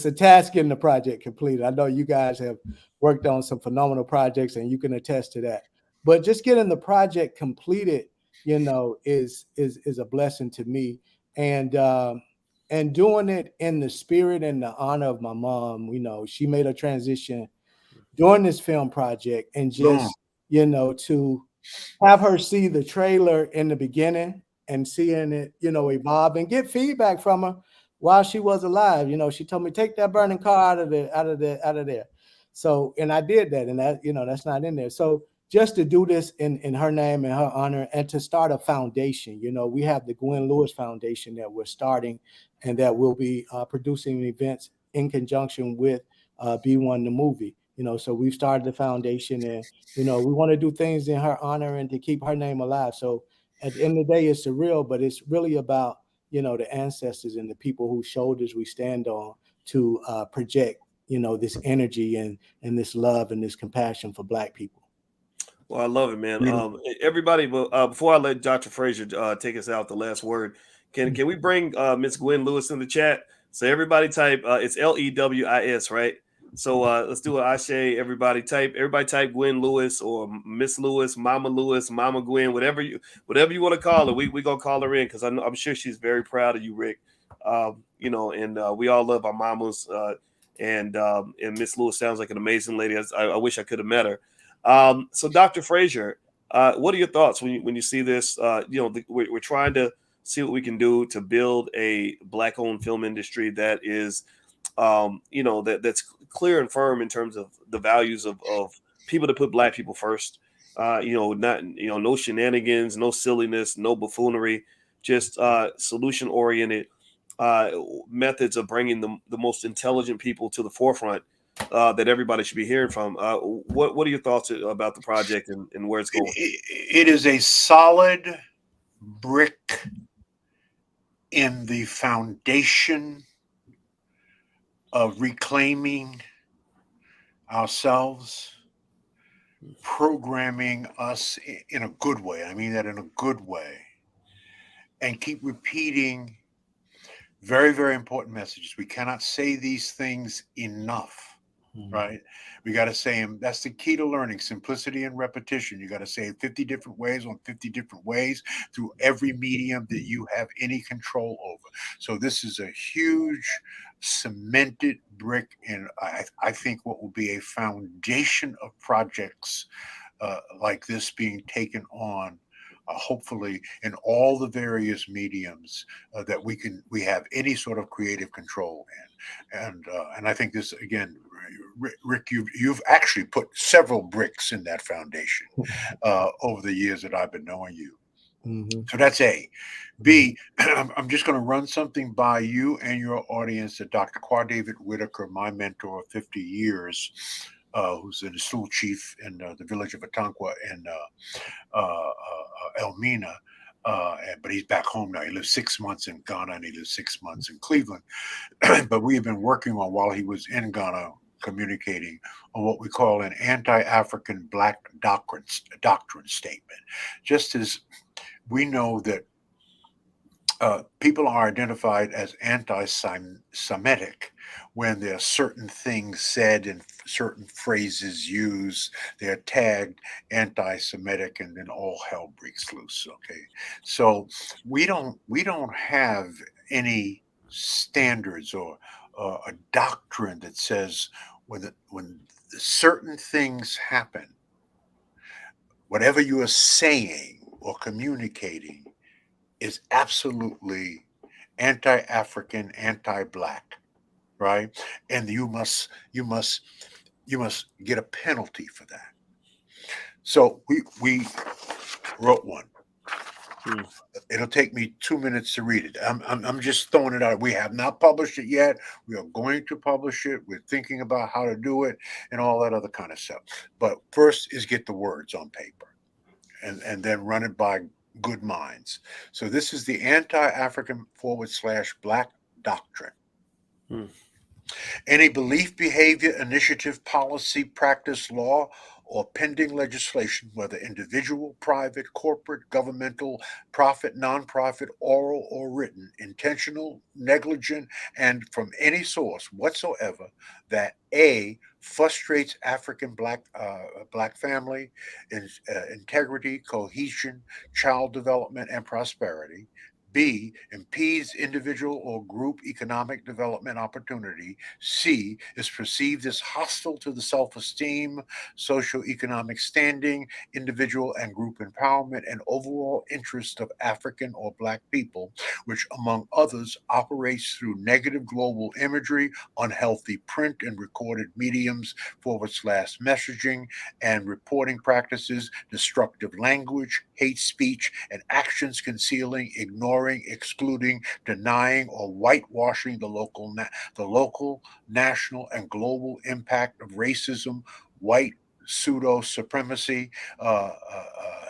a task getting the project completed. I know you guys have worked on some phenomenal projects, and you can attest to that. But just getting the project completed, is a blessing to me, and doing it in the spirit and the honor of my mom. She made a transition during this film project, and just to have her see the trailer in the beginning and seeing it, evolve and get feedback from her while she was alive. She told me, take that burning car out of there. So, and I did that, and that, that's not in there. So just to do this in her name and her honor, and to start a foundation, we have the Gwen Lewis Foundation that we're starting, and that will be producing events in conjunction with B1 the Movie. So we've started the foundation, and we want to do things in her honor and to keep her name alive. So at the end of the day, it's surreal, but it's really about the ancestors and the people whose shoulders we stand on to project this energy and this love and this compassion for Black people. Well, I love it, man. Everybody, before I let Dr. Frazier take us out, the last word, can we bring Miss Gwen Lewis in the chat? So everybody type it's Lewis, right? So let's do an Ashe. Everybody type Gwen Lewis or Miss Lewis, Mama Gwen, whatever you want to call her. We gonna call her in because I'm sure she's very proud of you, Rick. And we all love our mamas. And Miss Lewis sounds like an amazing lady. I wish I could have met her. So Dr. Frazier, what are your thoughts when you see this? We're trying to see what we can do to build a Black-owned film industry that is, that's clear and firm in terms of the values of people that put Black people first. No shenanigans, no silliness, no buffoonery, just solution oriented methods of bringing the most intelligent people to the forefront that everybody should be hearing from. What are your thoughts about the project and where it's going? It is a solid brick in the foundation of reclaiming ourselves, programming us in a good way. I mean that in a good way. And keep repeating very, very important messages. We cannot say these things enough. Right? We got to say them. That's the key to learning: simplicity and repetition. You got to say it 50 different ways on 50 different ways through every medium that you have any control over. So this is a huge cemented brick in, I think, what will be a foundation of projects like this being taken on hopefully in all the various mediums that we have any sort of creative control in. And I think this again, Rick, you've actually put several bricks in that foundation over the years that I've been knowing you. So that's A. B, I'm just going to run something by you and your audience that Dr. Qua David Whitaker, my mentor of 50 years, who's the school chief in the village of Atanqua in Elmina, but he's back home now. He lives 6 months in Ghana and he lives 6 months in Cleveland. But we have been working on, while he was in Ghana, communicating on what we call an anti-African Black doctrine statement. Just as we know that people are identified as anti-Semitic when there are certain things said and certain phrases used. They're tagged anti-Semitic, and then all hell breaks loose. Okay, so we don't have any standards or a doctrine that says when certain things happen, whatever you are saying or communicating is absolutely anti-African, anti-Black, right? And you must get a penalty for that. So we wrote one. It'll take me 2 minutes to read it. I'm just throwing it out. We have not published it yet. We are going to publish it. We're thinking about how to do it and all that other kind of stuff. But first is get the words on paper and then run it by good minds. So this is the anti-African / Black doctrine. Any belief, behavior, initiative, policy, practice, law, or pending legislation, whether individual, private, corporate, governmental, profit, nonprofit, oral or written, intentional, negligent, and from any source whatsoever, that A, frustrates African Black family integrity, cohesion, child development, and prosperity. B, impedes individual or group economic development opportunity. C, is perceived as hostile to the self-esteem, socioeconomic standing, individual and group empowerment, and overall interest of African or Black people, which, among others, operates through negative global imagery, unhealthy print and recorded mediums / messaging and reporting practices, destructive language, hate speech, and actions concealing, ignoring, excluding, denying, or whitewashing the local, national, and global impact of racism, white pseudo supremacy,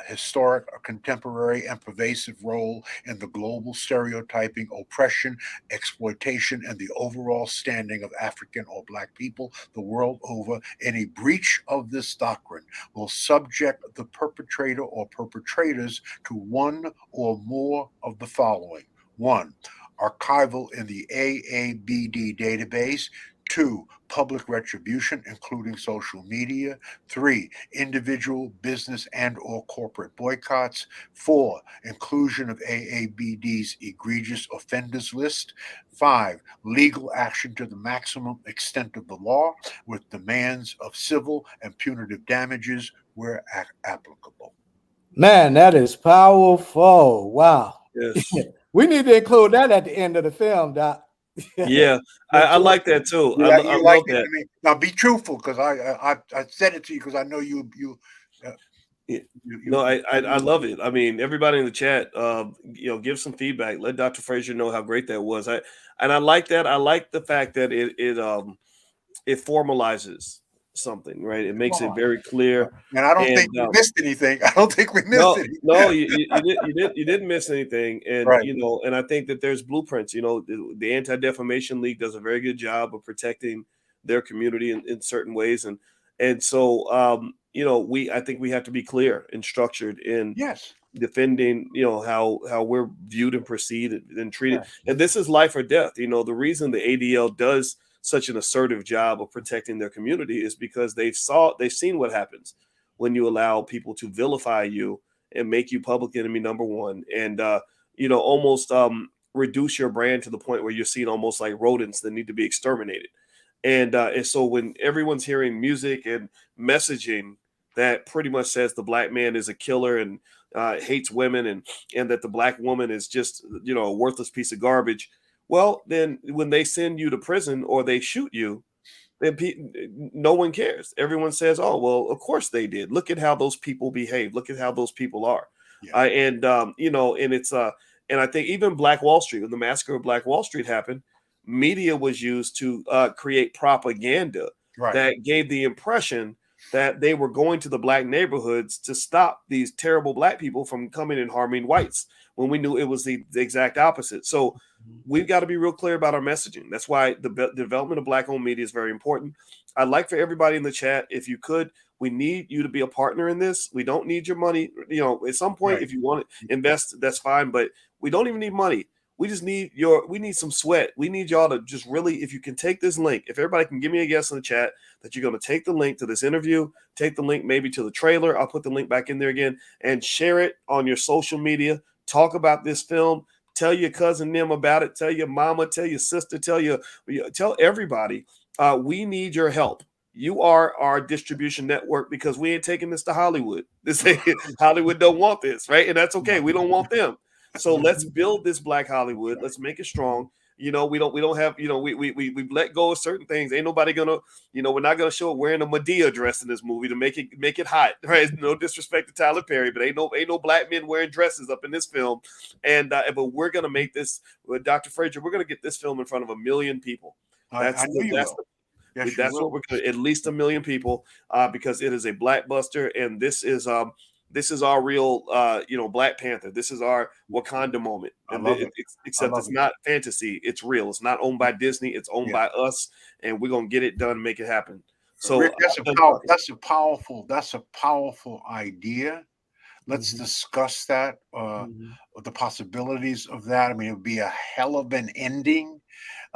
historic, contemporary, and pervasive role in the global stereotyping, oppression, exploitation, and the overall standing of African or Black people the world over. Any breach of this doctrine will subject the perpetrator or perpetrators to one or more of the following: 1, archival in the AABD database; 2, public retribution, including social media; 3, individual, business, and or corporate boycotts; 4, inclusion of AABD's egregious offenders list; 5, legal action to the maximum extent of the law with demands of civil and punitive damages where applicable. Man, that is powerful. Wow. Yes. We need to include that at the end of the film, Doc. Yeah, I like that too. Yeah, I like love that. Now be truthful, because I said it to you because I know you. No, I love it. I mean, everybody in the chat, give some feedback. Let Dr. Frazier know how great that was. I like that. I like the fact that it formalizes something, right? It makes it very clear. And I don't think we missed anything. I don't think we missed anything. No, you didn't miss anything. And right. And I think that there's blueprints. The Anti-Defamation League does a very good job of protecting their community in certain ways, and so I think we have to be clear and structured in defending how we're viewed and perceived and treated. And this is life or death. The reason the ADL does such an assertive job of protecting their community is because they've seen what happens when you allow people to vilify you and make you public enemy number one, and almost reduce your brand to the point where you're seen almost like rodents that need to be exterminated. And so when everyone's hearing music and messaging that pretty much says the Black man is a killer and hates women, and that the black woman is just, you know, a worthless piece of garbage. Well, then when they send you to prison or they shoot you, then no one cares. Everyone says, "Oh, well, of course they did. Look at how those people behave. Look at how those people are." Yeah. You know, and it's and I think even Black Wall Street, when the massacre of Black Wall Street happened, media was used to create propaganda that gave the impression that they were going to the black neighborhoods to stop these terrible black people from coming and harming whites, when we knew it was the exact opposite. So we've got to be real clear about our messaging. That's why the development of black-owned media is very important. I'd like for everybody in the chat, if you could, we need you to be a partner in this. We don't need your money. You know, at some point, if you want to invest, that's fine, but we don't even need money. We just need we need some sweat. We need y'all to just really, if you can take this link, if everybody can give me a guess in the chat that you're going to take the link to this interview, take the link maybe to the trailer. I'll put the link back in there again, and share it on your social media. Talk about this film. Tell your cousin them about it. Tell your mama, tell your sister, tell everybody. We need your help. You are our distribution network, because we ain't taking this to Hollywood. Hollywood don't want this, right? And that's okay. We don't want them. So let's build this Black Hollywood. Let's make it strong. You know, we don't have, you know, we let go of certain things. Ain't nobody gonna, you know, we're not gonna show it wearing a Medea dress in this movie to make it hot, right? No disrespect to Tyler Perry, but ain't no black men wearing dresses up in this film. And but we're gonna make this with Dr. Frazier. We're gonna get this film in front of 1 million people. That's what we're gonna, at least 1 million people, because it is a blockbuster, and this is our real, you know, Black Panther. This is our Wakanda moment. Except it's not fantasy. It's real. It's not owned by Disney. It's owned by us, and we're gonna get it done and make it happen. So Rick, that's a powerful idea. Let's discuss that, the possibilities of that. I mean, it would be a hell of an ending,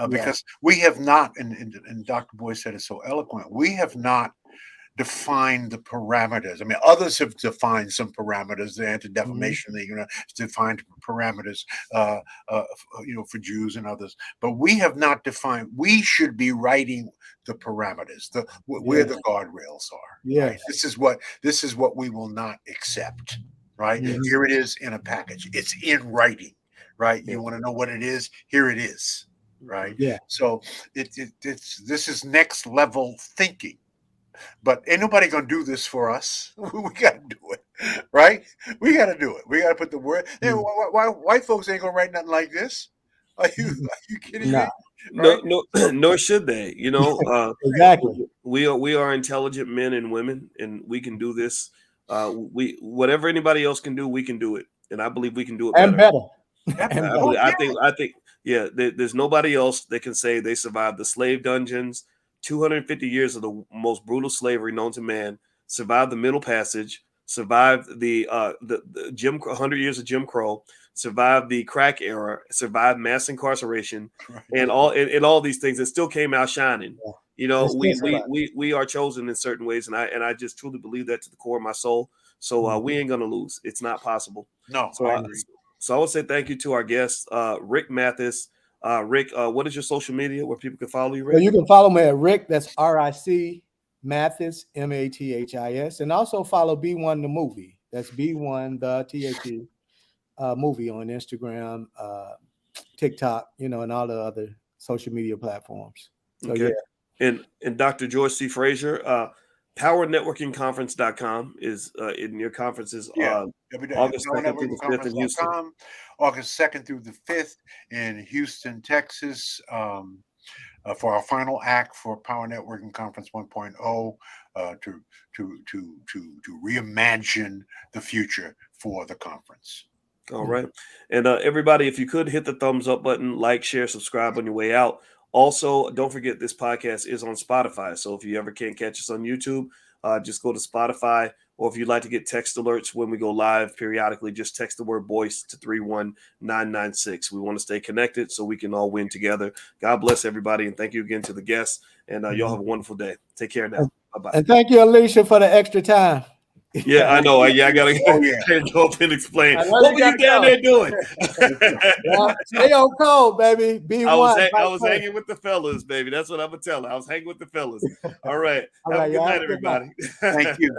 because we have not, and Dr. Boyce said it so eloquent, we have not define the parameters. I mean, others have defined some parameters. The Anti-Defamation League, you know, defined parameters, you know, for Jews and others. But we have not defined. We should be writing the parameters, where the guardrails are. Yes. Right? This is what we will not accept. Right. Here it is in a package. It's in writing. Right. You want to know what it is? Here it is. Right. Yeah. So this is next level thinking. But ain't nobody gonna do this for us. We gotta do it, right? We gotta do it. We gotta put the word. Why white folks ain't gonna write nothing like this? Are you kidding me? Right? No, nor should they. You know, exactly. We are intelligent men and women, and we can do this. Whatever anybody else can do, we can do it, and I believe we can do it and better. I think, yeah. There's nobody else that can say they survived the slave dungeons. 250 years of the most brutal slavery known to man, survived the Middle Passage, survived the 100 years of Jim Crow, survived the crack era, survived mass incarceration, and all these things, and still came out shining. You know, we are chosen in certain ways, and I just truly believe that to the core of my soul. So we ain't gonna lose. It's not possible. No, so I agree. So I would say thank you to our guest, Rick Mathis. Rick, what is your social media where people can follow you? Rick? Well, you can follow me at Rick. That's RIC Mathis, Mathis, and also follow B1 the movie. That's B1 the THE movie on Instagram, TikTok, you know, and all the other social media platforms. So, okay. Yeah. And Dr. George C. Frazier, PowerNetworkingConference.com is in your conferences. August 2nd through the 5th in Houston. August 2nd through the 5th in Houston, Texas, for our final act for Power Networking Conference 1.0, to reimagine the future for the conference. All right. And everybody, if you could hit the thumbs up button, like, share, subscribe on your way out. Also, don't forget this podcast is on Spotify. So if you ever can't catch us on YouTube, just go to Spotify. Or if you'd like to get text alerts when we go live periodically, just text the word Boyce to 31996. We want to stay connected so we can all win together. God bless everybody. And thank you again to the guests. And y'all have a wonderful day. Take care now. Bye-bye. And thank you, Alicia, for the extra time. Yeah, I know. I got to go up and explain. What were you down there doing? Stay on code, baby. B1. I was hanging with the fellas, baby. That's what I'm going to tell her. I was hanging with the fellas. All right. Have a good night, everybody. Thank you.